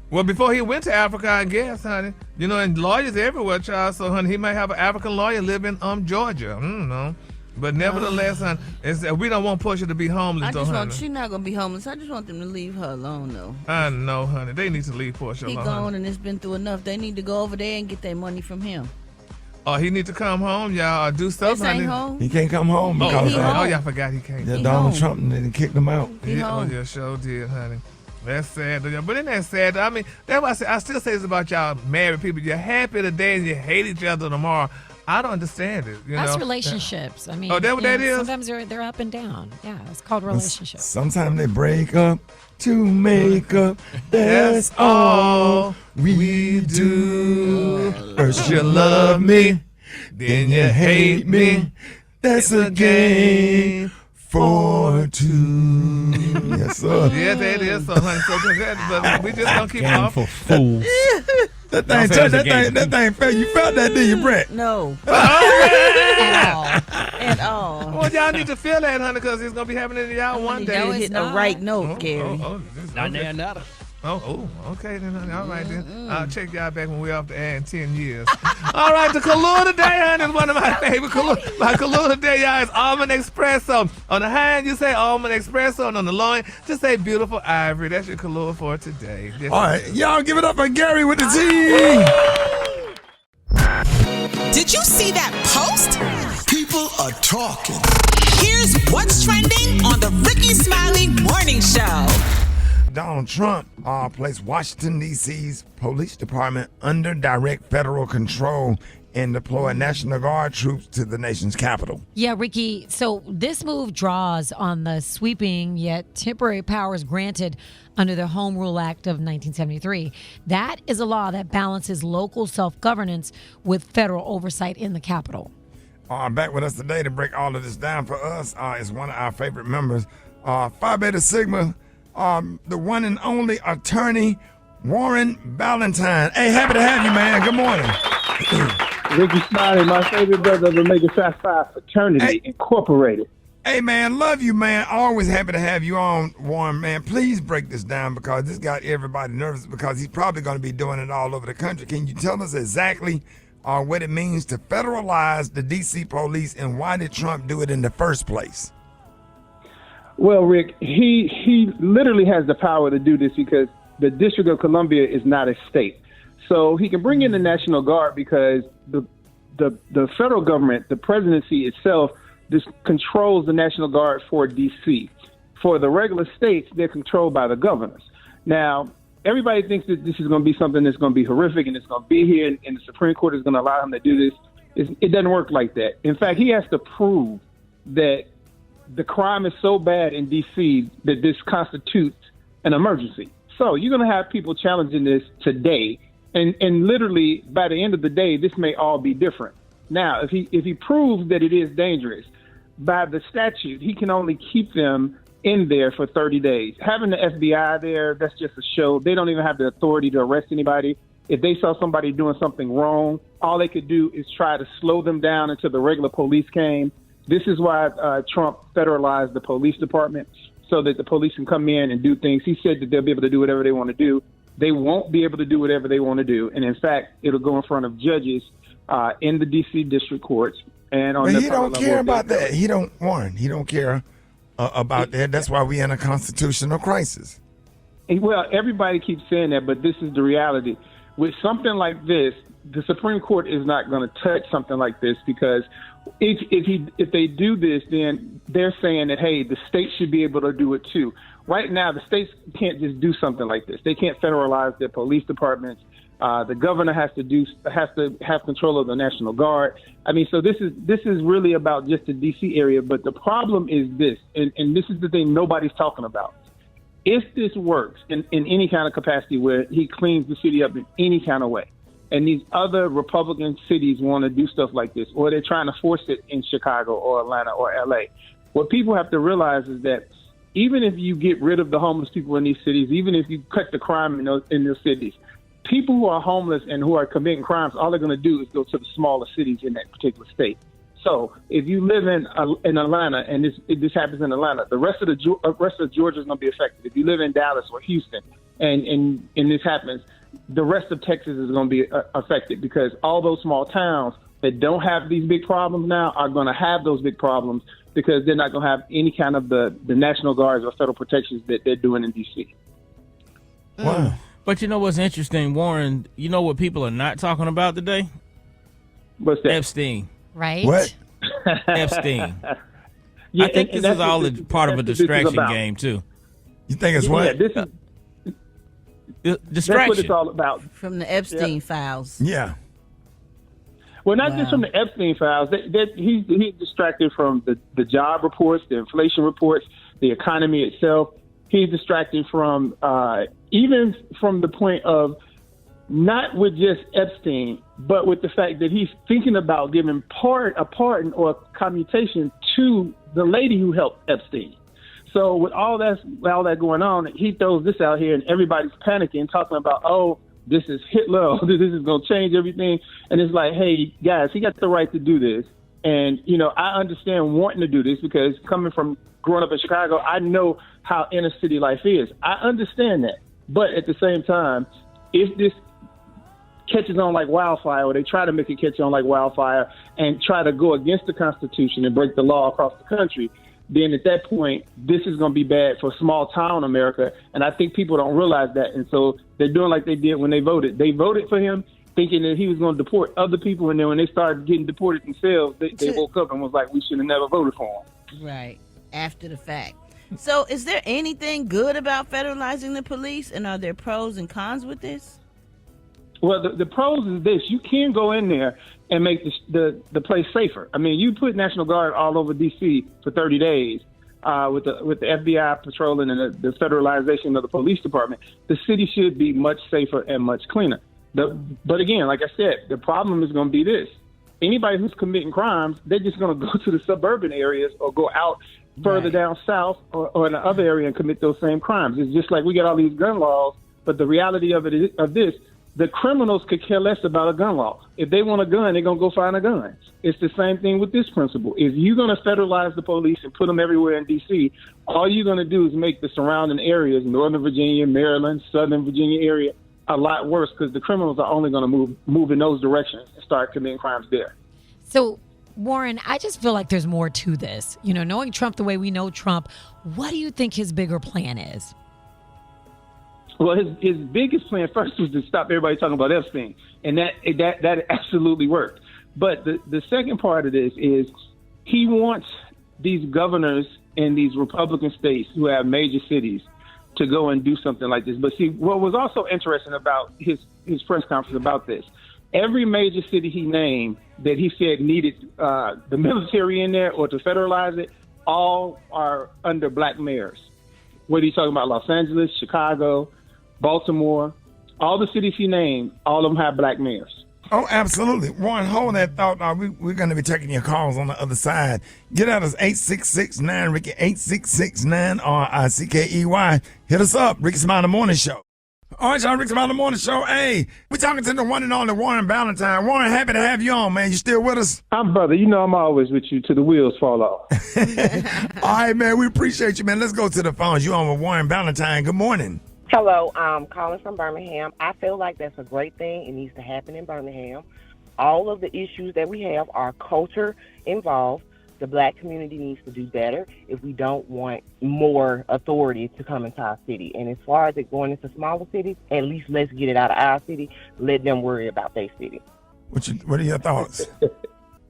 S18: Well, before he went to Africa, I guess, honey. You know, and lawyers everywhere, child. So, honey, he might have an African lawyer living in Georgia. I don't know. But nevertheless, honey, we don't want Portia to be homeless,
S12: She's not going to be homeless. I just want them to leave her alone, though.
S18: I know, honey. They need to leave Portia alone.
S12: He gone and it's been through enough. They need to go over there and get their money from him.
S18: Oh, he need to come home, y'all, or do something.
S12: This ain't home.
S2: He can't come home because
S18: I forgot he can't.
S2: Donald Trump and they kicked him out.
S18: Yeah, sure did, honey. That's sad, though. But isn't that sad? I mean, that's why I still say this about y'all married people. You're happy today and you hate each other tomorrow. I don't understand it.
S7: That's relationships. I mean,
S18: that what that is?
S7: Sometimes they're up and down. Yeah, it's called relationships.
S2: Sometimes they break up to make up. That's all we do. First you love me, then you hate me. That's a game for two. Yes, sir.
S18: Yeah, that is so, honey. But we just don't keep
S19: game for fools.
S2: That thing felt. You felt that, did you, Brat?
S12: No. At all.
S18: Well, y'all need to feel that, honey, because it's going to be happening to y'all one day.
S12: That hit a right note, Gary.
S19: Not there, nada.
S18: Okay then, honey. All right then. I'll check y'all back when we're off the air in 10 years. All right, the Kahlua today, honey, is one of my favorite Kahlua. My Kahlua today, y'all, is almond espresso. On the high end, you say almond espresso, and on the low end, just say beautiful ivory. That's your Kahlua for today.
S2: All right, y'all give it up for Gary with the T.
S8: Did you see that post?
S9: People are talking.
S8: Here's what's trending on the Rickey Smiley Morning Show.
S2: Donald Trump placed Washington, D.C.'s police department under direct federal control and deployed National Guard troops to the nation's capital.
S7: Yeah, Ricky, so this move draws on the sweeping yet temporary powers granted under the Home Rule Act of 1973. That is a law that balances local self-governance with federal oversight in the Capitol.
S2: Back with us today to break all of this down for us is one of our favorite members, Phi Beta Sigma, the one and only attorney, Warren Ballentine. Hey, happy to have you, man. Good morning.
S10: Rickey Smiley, my favorite brother of the Omega Psi Phi Fraternity Incorporated.
S2: Hey, man, love you, man. Always happy to have you on, Warren, man. Please break this down because this got everybody nervous because he's probably going to be doing it all over the country. Can you tell us exactly what it means to federalize the D.C. police and why did Trump do it in the first place?
S10: Well, Rick, he literally has the power to do this because the District of Columbia is not a state. So he can bring in the National Guard because the federal government, the presidency itself, this controls the National Guard for D.C. For the regular states, they're controlled by the governors. Now, everybody thinks that this is going to be something that's going to be horrific and it's going to be here and the Supreme Court is going to allow him to do this. It doesn't work like that. In fact, he has to prove that the crime is so bad in D.C. that this constitutes an emergency. So you're going to have people challenging this today. And literally, by the end of the day, this may all be different. Now, if he proves that it is dangerous, by the statute, he can only keep them in there for 30 days. Having the FBI there, that's just a show. They don't even have the authority to arrest anybody. If they saw somebody doing something wrong, all they could do is try to slow them down until the regular police came. This is why Trump federalized the police department so that the police can come in and do things. He said that they'll be able to do whatever they want to do. They won't be able to do whatever they want to do. And in fact, it'll go in front of judges in the D.C. district courts. And on
S2: but he don't care about that. He don't care about that. That's why we're in a constitutional crisis.
S10: Well, everybody keeps saying that, but this is the reality. With something like this, the Supreme Court is not going to touch something like this because if they do this, then they're saying that, hey, the states should be able to do it too. Right now, the states can't just do something like this. They can't federalize their police departments. The governor has to have control of the National Guard. I mean, so this is really about just the D.C. area. But the problem is this, and this is the thing nobody's talking about. If this works in any kind of capacity where he cleans the city up in any kind of way, and these other Republican cities want to do stuff like this, or they're trying to force it in Chicago or Atlanta or L.A., what people have to realize is that even if you get rid of the homeless people in these cities, even if you cut the crime in those cities, people who are homeless and who are committing crimes, all they're going to do is go to the smaller cities in that particular state. So if you live in Atlanta and this happens in Atlanta, the rest of Georgia is going to be affected. If you live in Dallas or Houston and this happens, the rest of Texas is going to be affected because all those small towns that don't have these big problems now are going to have those big problems because they're not going to have any kind of the National Guards or federal protections that they're doing in D.C.
S19: Wow. But you know what's interesting, Warren? You know what people are not talking about today?
S10: What's that?
S19: Epstein.
S7: Right?
S2: What?
S19: Epstein.
S10: Yeah,
S19: I think this is all part of a distraction game, too.
S2: You think it's what?
S10: Yeah, this is
S19: distraction.
S10: That's what it's all about.
S12: From the Epstein files.
S2: Yeah.
S10: Well, not just from the Epstein files. He's distracted from the job reports, the inflation reports, the economy itself. He's distracted from even from the point of not with just Epstein, but with the fact that he's thinking about giving a pardon or a commutation to the lady who helped Epstein. So with all that going on, he throws this out here and everybody's panicking, talking about, oh, this is Hitler, this is going to change everything. And it's like, hey, guys, he got the right to do this. And, I understand wanting to do this because coming from growing up in Chicago, I know how inner city life is. I understand that. But at the same time, if this catches on like wildfire, or they try to make it catch on like wildfire and try to go against the Constitution and break the law across the country, then at that point, this is going to be bad for small town America. And I think people don't realize that. And so they're doing like they did when they voted. They voted for him thinking that he was going to deport other people. And then when they started getting deported themselves, they woke up and was like, we should have never voted for him.
S12: Right. After the fact. So is there anything good about federalizing the police? And are there pros and cons with this?
S10: Well, the pros is this. You can go in there and make the place safer. I mean, you put National Guard all over D.C. for 30 days with the FBI patrolling and the federalization of the police department. The city should be much safer and much cleaner. But again, like I said, the problem is going to be this. Anybody who's committing crimes, they're just going to go to the suburban areas or go out further down south or in the other area and commit those same crimes. It's just like we got all these gun laws, but the reality of this, the criminals could care less about a gun law. If they want a gun, they're going to go find a gun. It's the same thing with this principle. If you're going to federalize the police and put them everywhere in D.C., all you're going to do is make the surrounding areas, Northern Virginia, Maryland, Southern Virginia area, a lot worse because the criminals are only going to move in those directions and start committing crimes there.
S7: So, Warren, I just feel like there's more to this. Knowing Trump the way we know Trump, what do you think his bigger plan is?
S10: Well, his biggest plan first was to stop everybody talking about Epstein, and that absolutely worked. But the second part of this is he wants these governors in these Republican states who have major cities to go and do something like this. But see, what was also interesting about his press conference about this, every major city he named that he said needed the military in there or to federalize it, all are under black mayors. Whether you're talking about Los Angeles, Chicago, Baltimore, all the cities he named, all of them have black mayors.
S2: Oh, absolutely. Warren, hold that thought. We're going to be taking your calls on the other side. Get at us, 866-9-RICKY, 866-9-RICKEY. Hit us up, Rickey Smiley Morning Show. All right, y'all, Rickey Smiley Morning Show. Hey, we're talking to the one and only Warren Ballentine. Warren, happy to have you on, man. You still with us?
S10: I'm brother. I'm always with you till the wheels fall off.
S2: All right, man, we appreciate you, man. Let's go to the phones. You on with Warren Ballentine. Good morning.
S4: Hello, I'm calling from Birmingham. I feel like that's a great thing. It needs to happen in Birmingham. All of the issues that we have are culture involved. The black community needs to do better if we don't want more authority to come into our city. And as far as it going into smaller cities, at least let's get it out of our city. Let them worry about their city.
S2: What are your thoughts?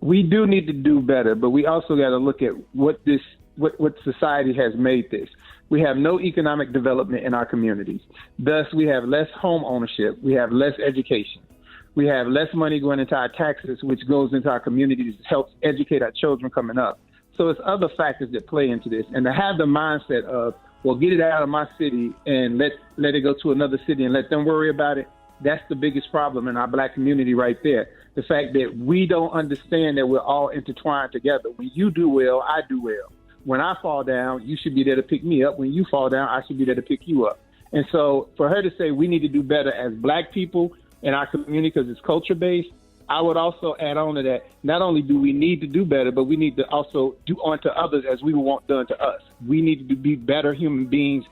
S10: We do need to do better, but we also got to look at what society has made this. We have no economic development in our communities. Thus, we have less home ownership. We have less education. We have less money going into our taxes, which goes into our communities, helps educate our children coming up. So it's other factors that play into this. And to have the mindset of, well, get it out of my city and let it go to another city and let them worry about it, that's the biggest problem in our black community right there. The fact that we don't understand that we're all intertwined together. When you do well, I do well. When I fall down, you should be there to pick me up. When you fall down, I should be there to pick you up. And so for her to say we need to do better as black people in our community because it's culture-based, I would also add on to that, not only do we need to do better, but we need to also do unto others as we want done to us. We need to be better human beings,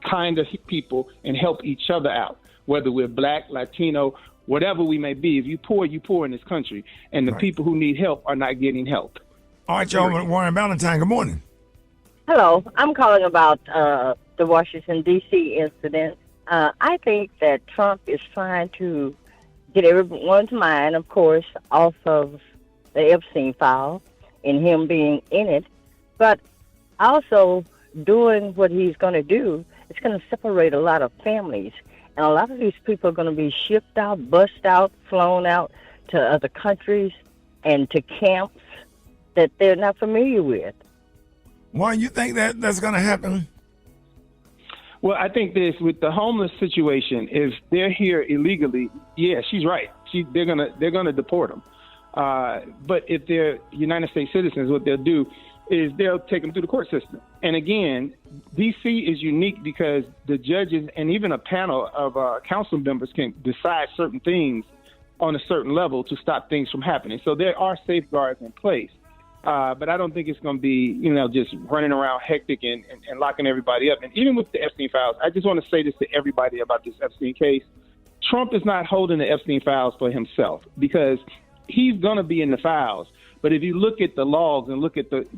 S10: kinder people, and help each other out, whether we're black, Latino, whatever we may be. If you poor in this country, and the people who need help are not getting help.
S2: All right, y'all, Warren Ballentine, good morning.
S13: Hello, I'm calling about the Washington, D.C. incident. I think that Trump is trying to get everyone's mind, of course, off of the Epstein file and him being in it, but also doing what he's going to do, it's going to separate a lot of families. And a lot of these people are going to be shipped out, bussed out, flown out to other countries and to camps that they're not familiar with.
S2: Why you think that's going to happen?
S10: Well, I think this with the homeless situation, if they're here illegally, yeah, she's right. They're gonna deport them. But if they're United States citizens, what they'll do is they'll take them through the court system. And again, D.C. is unique because the judges and even a panel of council members can decide certain things on a certain level to stop things from happening. So there are safeguards in place. But I don't think it's going to be, just running around hectic and locking everybody up. And even with the Epstein files, I just want to say this to everybody about this Epstein case. Trump is not holding the Epstein files for himself because he's going to be in the files. But if you look at the logs and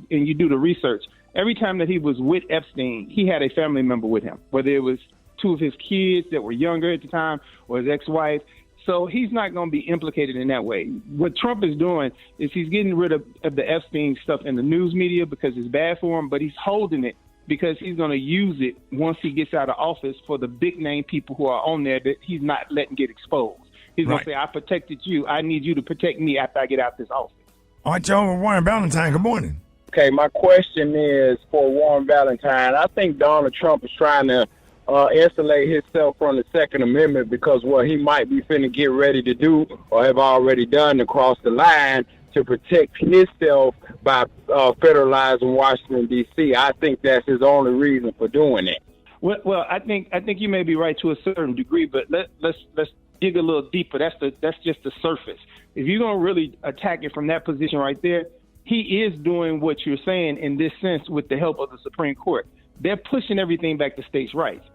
S10: you do the research, every time that he was with Epstein, he had a family member with him, whether it was two of his kids that were younger at the time or his ex-wife. So he's not going to be implicated in that way. What Trump is doing is he's getting rid of the Epstein stuff in the news media because it's bad for him, but he's holding it because he's going to use it once he gets out of office for the big name people who are on there that he's not letting get exposed. He's going to say, I protected you. I need you to protect me after I get out this office.
S2: All right, y'all, Warren Ballentine, good morning.
S14: Okay, my question is for Warren Ballentine. I think Donald Trump is trying to insulate himself from the Second Amendment because what he might be finna get ready to do or have already done to cross the line to protect himself by federalizing Washington, D.C. I think that's his only reason for doing it.
S10: Well, I think you may be right to a certain degree, but let's dig a little deeper. That's just the surface. If you're gonna really attack it from that position right there, he is doing what you're saying in this sense with the help of the Supreme Court. They're pushing everything back to states' rights.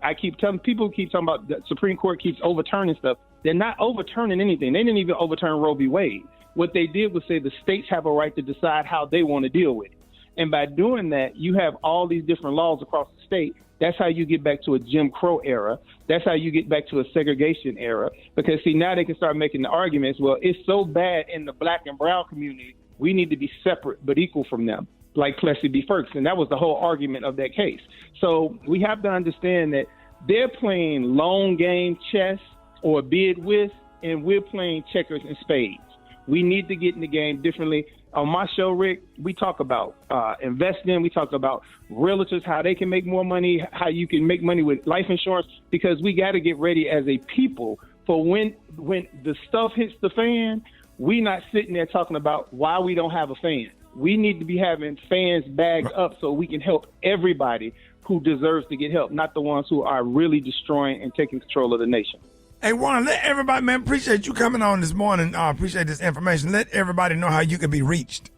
S10: People keep talking about the Supreme Court keeps overturning stuff. They're not overturning anything. They didn't even overturn Roe v. Wade. What they did was say the states have a right to decide how they want to deal with it. And by doing that, you have all these different laws across the state. That's how you get back to a Jim Crow era. That's how you get back to a segregation era. Because, see, now they can start making the arguments, well, it's so bad in the black and brown community, we need to be separate but equal from them, like Plessy v. Ferguson. That was the whole argument of that case. So we have to understand that they're playing long game chess or bid whist, and we're playing checkers and spades. We need to get in the game differently. On my show, Rick, we talk about investing. We talk about realtors, how they can make more money, how you can make money with life insurance, because we got to get ready as a people for when the stuff hits the fan, we not sitting there talking about why we don't have a fan. We need to be having fans bagged up so we can help everybody who deserves to get help, not the ones who are really destroying and taking control of the nation.
S2: Hey, Warren, let everybody, man, appreciate you coming on this morning. Appreciate this information. Let everybody know how you can be reached.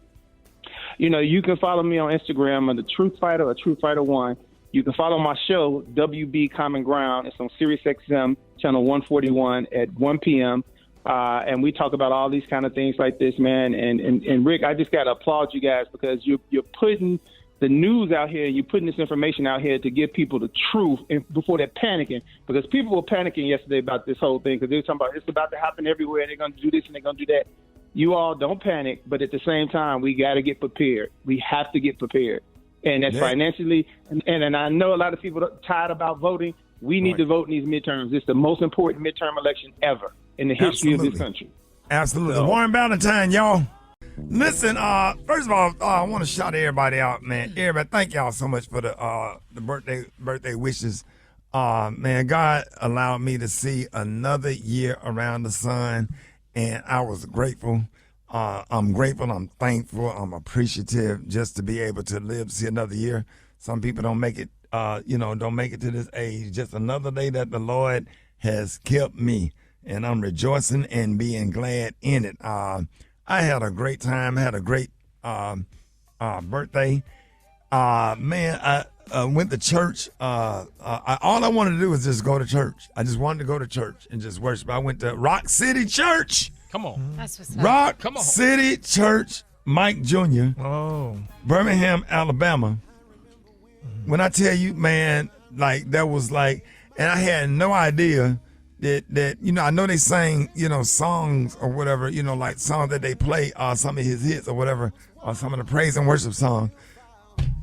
S10: You can follow me on Instagram on The Truth Fighter or Truth Fighter 1. You can follow my show, WB Common Ground. It's on Sirius XM, channel 141 at 1 p.m. And we talk about all these kind of things like this, man. And Rick, I just got to applaud you guys because you're putting the news out here, you're putting this information out here to give people the truth before they're panicking. Because people were panicking yesterday about this whole thing because they were talking about it's about to happen everywhere. They're going to do this and they're going to do that. you all don't panic, but at the same time, we got to get prepared. We have to get prepared. And that's financially, and I know a lot of people are tired about voting. We need to vote in these midterms. It's the most important midterm election ever in the history of this country.
S2: Absolutely.
S10: So,
S2: Warren Ballentine, y'all. Listen, first of all, I want to shout everybody out, man. Everybody, thank y'all so much for the birthday wishes. Man, God allowed me to see another year around the sun, and I was grateful. I'm grateful. I'm thankful. I'm appreciative just to be able to live to see another year. Some people don't make it, don't make it to this age. Just another day that the Lord has kept me, and I'm rejoicing and being glad in it. I had a great time. I had a great birthday. Man, I went to church. All I wanted to do was just go to church. I just wanted to go to church and just worship. I went to Rock City Church.
S19: Come on.
S7: That's what's up.
S2: Rock
S19: Come on.
S2: City Church, Mike Jr., Birmingham, Alabama. When I tell you, man, like that was like, and I had no idea that I know they sang, songs or whatever, like songs that they play, some of his hits or whatever, or some of the praise and worship songs.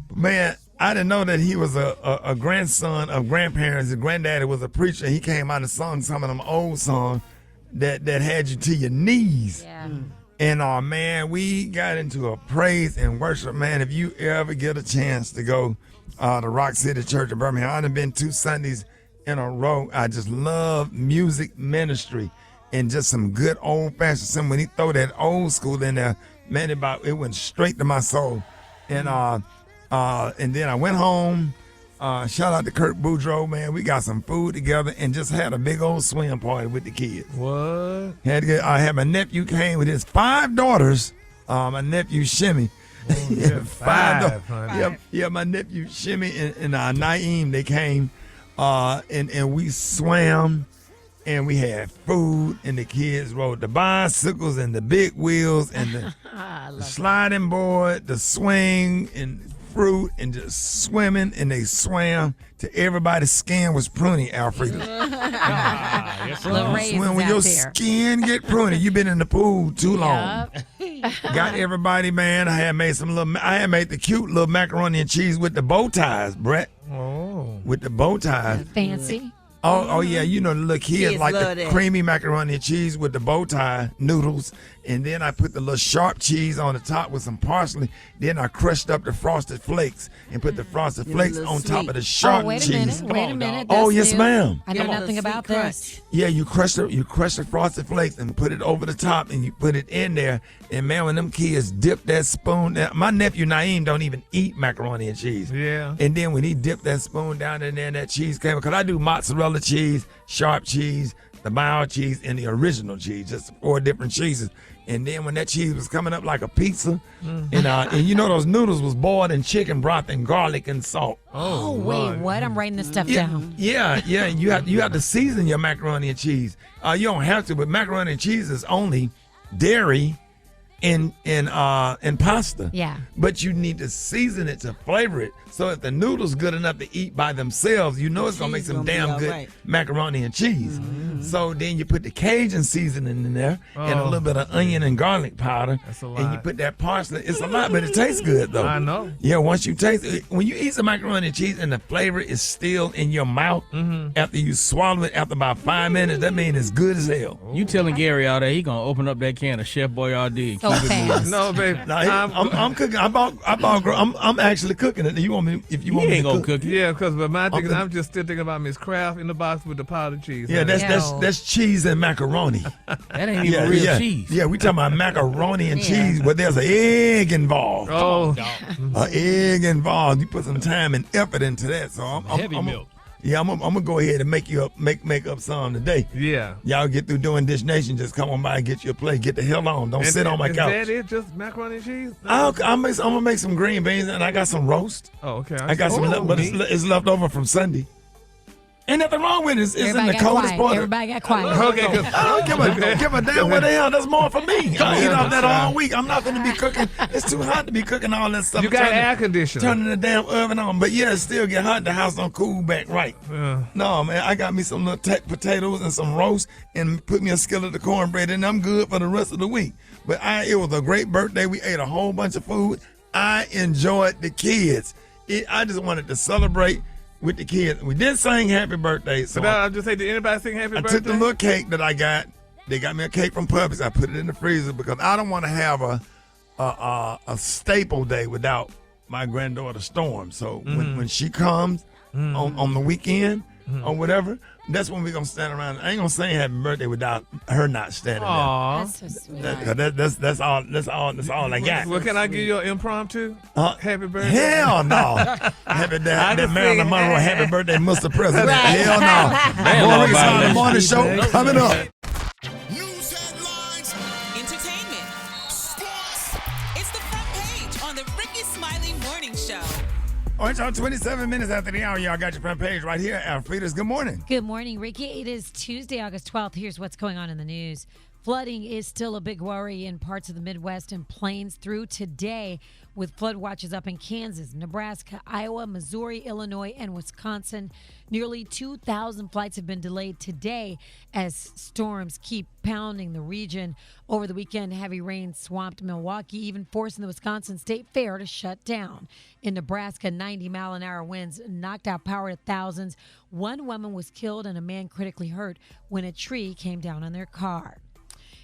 S2: But man, I didn't know that he was a grandson of grandparents. His granddaddy was a preacher. He came out and sung some of them old songs that had you to your knees.
S7: Yeah.
S2: And man, we got into a praise and worship. Man, if you ever get a chance to go to Rock City Church in Birmingham, I've been 2 Sundays in a row. I just love music ministry and just some good old fashioned singing. When he throw that old school in there, man, it went straight to my soul. And then I went home. Shout out to Kurt Boudreaux, man. We got some food together and just had a big old swim party with the kids.
S18: What?
S2: I had my nephew came with his 5 daughters. My nephew Shimmy.
S18: Yeah, 5.
S2: Yeah, my nephew Shimmy and Naeem, they came and we swam and we had food and the kids rode the bicycles and the big wheels and the sliding board, the swing and fruit and just swimming, and they swam to everybody's skin was pruny, Alfreda. When your skin get pruny, you've been in the pool too long. Got everybody, man. I had made the cute little macaroni and cheese with the bow ties, Brat.
S18: Oh.
S2: With the bow ties.
S7: Fancy.
S2: Oh yeah, the little kids like the
S12: that.
S2: creamy macaroni and cheese with the bow tie noodles, and then I put the little sharp cheese on the top with some parsley. Then I crushed up the frosted flakes and put the frosted flakes on top of the sharp cheese.
S7: Wait a minute.
S2: Oh
S7: That's
S2: yes,
S7: new.
S2: ma'am.
S7: I know nothing about this.
S2: Yeah, you crush the frosted flakes and put it over the top, and you put it in there. And man, when them kids dip that spoon, my nephew Naeem don't even eat macaroni and cheese.
S18: Yeah.
S2: And then when he dipped that spoon down in there, and that cheese came, because I do mozzarella cheese, sharp cheese, the mild cheese, and the original cheese, just 4 different cheeses. And then when that cheese was coming up like a pizza, and those noodles was boiled in chicken broth and garlic and salt.
S7: Oh wait, what? I'm writing this stuff down.
S2: Yeah. You have to season your macaroni and cheese. You don't have to, but macaroni and cheese is only dairy and pasta.
S7: Yeah.
S2: But you need to season it to flavor it. So if the noodles good enough to eat by themselves, it's gonna make some damn good macaroni and cheese. Mm-hmm. So then you put the Cajun seasoning in there and a little bit of onion and garlic powder.
S18: That's a lot.
S2: And you put that parsley. It's a lot, but it tastes good though.
S18: I know.
S2: Yeah, once you taste it, when you eat some macaroni and cheese and the flavor is still in your mouth after you swallow it after about 5 minutes, that means it's good as hell.
S19: You telling Gary out there he gonna open up that can of Chef Boyardee.
S18: No, baby.
S2: I'm cooking. I'm actually cooking it. You want me? If you want me
S19: ain't
S2: to
S19: gonna cook it.
S18: Yeah, because my thing is I'm just still thinking about Miss Kraft in the box with the powdered cheese.
S2: Yeah, that's cheese and macaroni.
S19: That ain't even real cheese.
S2: Yeah, we talking about macaroni and cheese, but there's an egg involved.
S18: Oh,
S2: an egg involved. You put some time and effort into that. So I'm
S19: heavy milk.
S2: Yeah, I'm gonna go ahead and make up some today.
S18: Yeah.
S2: Y'all get through doing Dish Nation, just come on by and get your plate. Get the hell on. Don't sit on my couch.
S18: Is that it? Just macaroni and cheese?
S2: I'm gonna make some green beans, and I got some roast.
S18: Oh, okay.
S2: I got some, but it's left over from Sunday. Ain't nothing wrong with it. It's in the coldest part.
S7: Everybody got quiet.
S18: Okay,
S2: I don't give a damn what the hell. That's more for me. I eat off that all week. I'm not going to be cooking. It's too hot to be cooking all that stuff.
S18: You got air conditioner.
S2: Turning the damn oven on. But yeah, it still get hot. The house don't cool back right. No, man, I got me some little potatoes and some roast and put me a skillet of cornbread and I'm good for the rest of the week. But it was a great birthday. We ate a whole bunch of food. I enjoyed the kids. I just wanted to celebrate with the kids. We did sing happy birthday. So
S18: I'll just say, did anybody sing happy birthday?
S2: I took the little cake that I got. They got me a cake from Publix. I put it in the freezer because I don't want to have a staple day without my granddaughter Storm. So when she comes on the weekend or whatever, that's when we're going to stand around. I ain't going to sing happy birthday without her not standing there.
S7: That's so sweet.
S2: That's all I got.
S18: Well, can I give you an impromptu happy birthday?
S2: Hell no. Happy that Marilyn Monroe happy birthday, Mr. President.
S18: Right.
S2: Hell no. More Rickey Smiley Morning Show coming up.
S8: News headlines, entertainment, sports. It's the front page on the Rickey Smiley Morning Show.
S2: All right, y'all, 27 minutes after the hour, y'all got your front page right here. Alfreda's, good morning.
S7: Good morning, Ricky. It is Tuesday, August 12th. Here's what's going on in the news. Flooding is still a big worry in parts of the Midwest and Plains through today, with flood watches up in Kansas, Nebraska, Iowa, Missouri, Illinois, and Wisconsin. Nearly 2,000 flights have been delayed today as storms keep pounding the region. Over the weekend, heavy rain swamped Milwaukee, even forcing the Wisconsin State Fair to shut down. In Nebraska, 90-mile-an-hour winds knocked out power to thousands. One woman was killed and a man critically hurt when a tree came down on their car.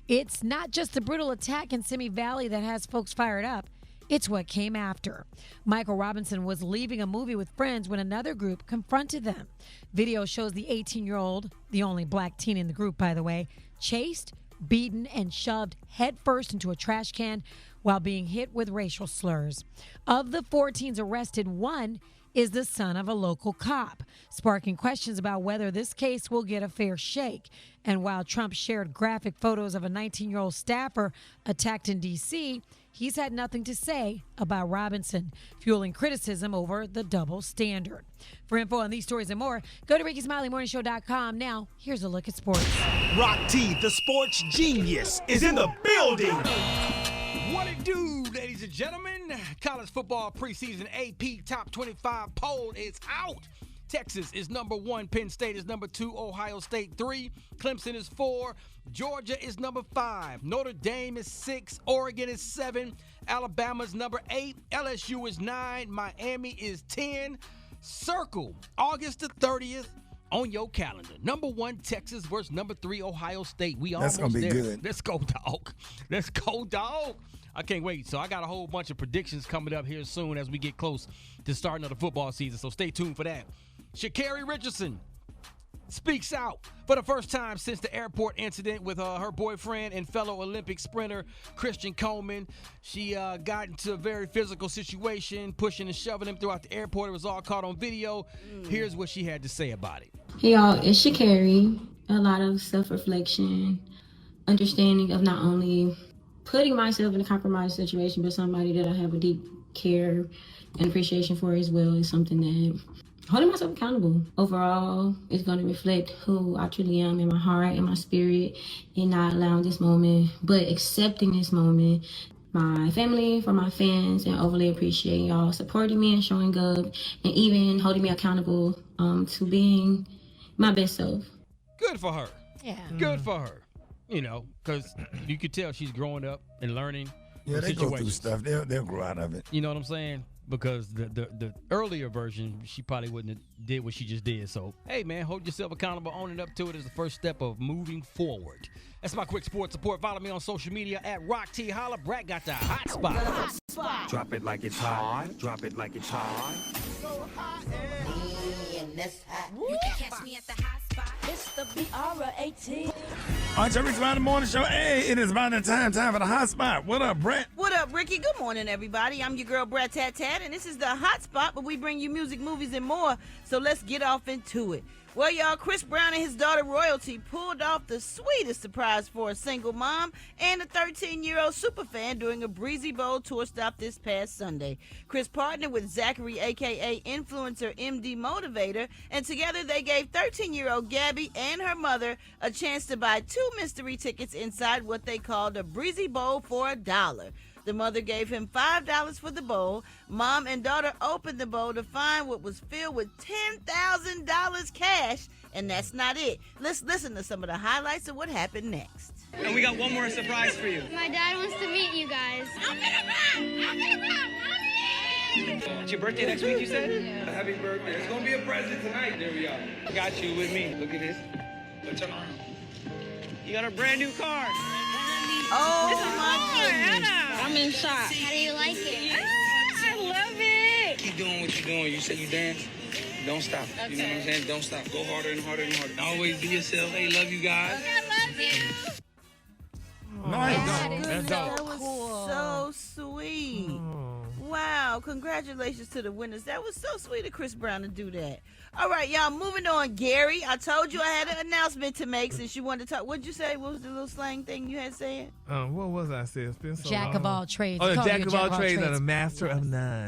S7: It's not just the brutal attack in Simi Valley that has folks fired up. It's what came after. Michael Robinson was leaving a movie with friends when another group confronted them. Video shows the 18-year-old, the only black teen in the group, by the way, chased, beaten, and shoved headfirst into a trash can while being hit with racial slurs. Of the 4 teens arrested, one is the son of a local cop, sparking questions about whether this case will get a fair shake. And while Trump shared graphic photos of a 19-year-old staffer attacked in D.C., he's had nothing to say about Robinson, fueling criticism over the double standard. For info on these stories and more, go to RickeySmileyMorningShow.com. Now, here's a look at sports.
S11: Rock T, the sports genius, is in the building.
S6: What it do, ladies and gentlemen? College football preseason AP top 25 poll is out. Texas is number 1, Penn State is number 2, Ohio State 3, Clemson is 4, Georgia is number 5, Notre Dame is 6, Oregon is 7, Alabama's number 8, LSU is 9, Miami is 10. Circle August the 30th on your calendar. Number 1, Texas versus number 3, Ohio State.
S2: That's gonna be
S6: there.
S2: good.
S6: Let's go, dog. Let's go, dog. I can't wait. So I got a whole bunch of predictions coming up here soon as we get close to starting of the football season. So stay tuned for that. Sha'Carri Richardson speaks out for the first time since the airport incident with her boyfriend and fellow Olympic sprinter Christian Coleman. She got into a very physical situation, pushing and shoving him throughout the airport. It was all caught on video. Here's what she had to say about it.
S15: Hey y'all, it's Sha'Carri. A lot of self-reflection, understanding of not only putting myself in a compromised situation, but somebody that I have a deep care and appreciation for as well is something that holding myself accountable overall is going to reflect who I truly am in my heart and my spirit, and not allowing this moment, but accepting this moment. My family, for my fans, and overly appreciate y'all supporting me and showing up and even holding me accountable to being my best self.
S6: Good for her.
S7: Yeah.
S6: Good for her. You know, because you could tell she's growing up and learning.
S2: Yeah, they go through stuff. They'll grow out of it.
S6: You know what I'm saying? Because the earlier version, she probably wouldn't have did what she just did. So, hey, man, hold yourself accountable. Owning up to it is the first step of moving forward. That's my quick sports report. Follow me on social media at Rock T. Holla. Brat got the hot spot.
S11: Drop it like it's hot. Drop it like it's hot.
S5: You can catch me at the hot spot. It's the BR18.
S2: All right, y'all, Rickey Smiley Morning Show. Hey, it is about that time for the hot spot. What up, Brat?
S12: What up, Ricky? Good morning, everybody. I'm your girl, Brat Tat Tat, and this is the hot spot where we bring you music, movies, and more. So let's get off into it. Well, y'all, Chris Brown and his daughter Royalty pulled off the sweetest surprise for a single mom and a 13-year-old superfan during a Breezy Bowl tour stop this past Sunday. Chris partnered with Zachary, a.k.a. influencer MD Motivator, and together they gave 13-year-old Gabby and her mother a chance to buy 2 mystery tickets inside what they called a Breezy Bowl for $1. The mother gave him $5 for the bowl. Mom and daughter opened the bowl to find what was filled with $10,000 cash, and that's not it. Let's listen to some of the highlights of what happened next.
S3: And we got one more surprise for you.
S16: My dad wants to meet you guys. I'm gonna run!
S3: It's your birthday next week, you said? Yeah. Happy birthday. It's gonna be a present tonight. There we are. I got you with me. Look at this. Let's turn on. You got a brand new car.
S12: Oh,
S16: this is
S12: my
S16: goodness. I'm in shock. How do you like it? I love it.
S3: Keep doing what you're doing. You say you dance. Don't stop. Okay. You know what I'm saying? Don't stop. Go harder and harder and harder. Always be yourself. Hey, love you guys.
S16: Okay, I love you.
S12: That was so sweet. Wow, congratulations to the winners. That was so sweet of Chris Brown to do that. All right, y'all, moving on. Gary, I told you I had an announcement to make since you wanted to talk. What'd you say? What was the little slang thing you had said?
S18: What was I saying? It's been so
S7: Jack
S18: long.
S7: of all trades.
S18: Oh, the jack of all trades and a master of none.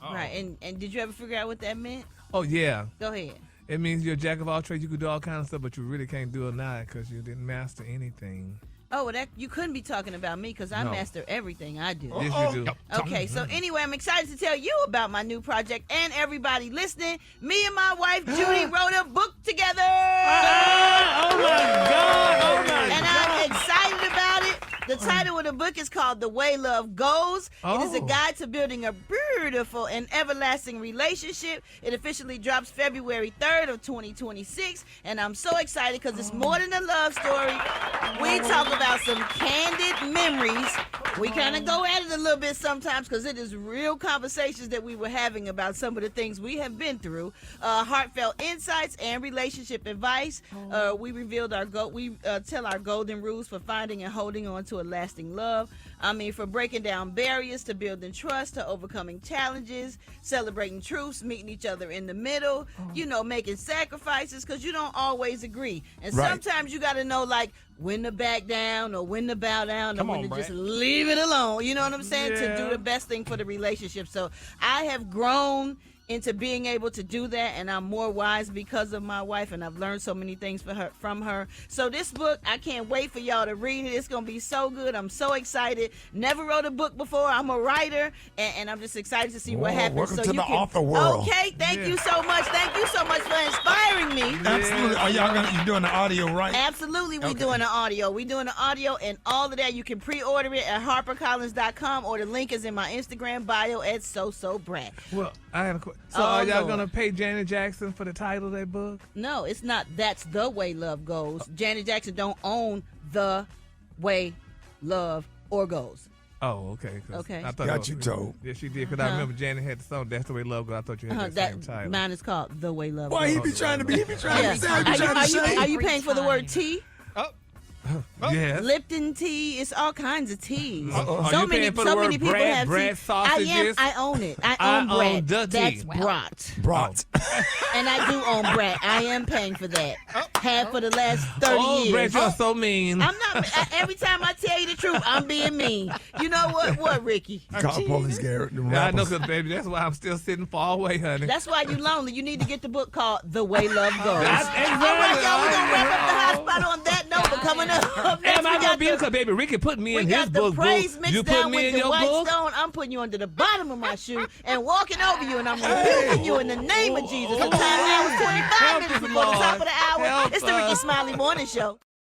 S12: Right, and did you ever figure out what that meant?
S18: Oh, yeah.
S12: Go ahead.
S18: It means you're a jack of all trades. You can do all kinds of stuff, but you really can't do it now because you didn't master anything.
S12: Oh, well, that you couldn't be talking about me because I master everything I do.
S18: Yes, you do.
S12: Okay, so anyway, I'm excited to tell you about my new project and everybody listening. Me and my wife, Judy, wrote a book together.
S18: Oh, my God.
S12: And I'm excited about it. The title of the book is called The Way Love Goes. It is a guide to building a beautiful and everlasting relationship. It officially drops February 3rd of 2026, and I'm so excited because it's more than a love story. We talk about some candid memories. We kind of go at it a little bit sometimes because it is real conversations that we were having about some of the things we have been through. Heartfelt insights and relationship advice. We revealed we tell our golden rules for finding and holding on to a lasting love. I mean, from breaking down barriers to building trust to overcoming challenges, celebrating truths, meeting each other in the middle, making sacrifices because you don't always agree. And sometimes you got to know, like, when to back down or when to bow down or when to just leave it alone. You know what I'm saying? To do the best thing for the relationship. So I have grown into being able to do that, and I'm more wise because of my wife, and I've learned so many things from her. So this book, I can't wait for y'all to read it. It's going to be so good. I'm so excited. Never wrote a book before. I'm a writer, and I'm just excited to see what happens.
S2: Welcome to the author world.
S12: Okay, thank you so much. Thank you so much for inspiring me.
S2: Absolutely. Are you doing the audio right?
S12: Absolutely, we're doing the audio. We're doing the audio and all of that. You can pre-order it at HarperCollins.com, or the link is in my Instagram bio at SoSoBrat.
S18: Well, I had a question. So are y'all going to pay Janet Jackson for the title of that book?
S12: No, it's not. That's The Way Love Goes. Janet Jackson don't own The Way Love or Goes.
S18: Oh, okay.
S12: Okay.
S18: I thought
S2: Got you told.
S18: Yes, she did. Because I remember Janet had the song, That's the Way Love Goes. I thought you had that same title.
S12: Mine is called The Way Love Goes.
S2: Why he be trying to say?
S12: Are you paying for the word tea?
S18: Yes.
S12: Lipton tea. It's all kinds of teas.
S18: So many people have
S12: Brat
S18: sausages.
S12: I own it. I own Brat. That's
S2: Brat.
S12: And I do own Brat. I am paying for that. Have for the last 30 years.
S18: Brat, you're so mean.
S12: I'm not. Every time I tell you the truth, I'm being mean. You know what? What, Ricky?
S2: Call police, Garrett.
S18: I know, because, baby, that's why I'm still sitting far away, honey.
S12: That's why you lonely. You need to get the book called The Way Love Goes.
S18: Exactly.
S12: All right, y'all. We're going to wrap up the hot spot on that note. But coming up next,
S18: am I going to be? Because, baby, Ricky put me in his book.
S12: We got the praise mixed
S18: you
S12: down
S18: put me
S12: with
S18: in
S12: the
S18: your
S12: white
S18: book?
S12: stone. I'm putting you under the bottom of my shoe and walking over you, and I'm rebuking you in the name of Jesus. The time now is 25 minutes before the top of the hour. It's the Rickey Smiley Morning Show.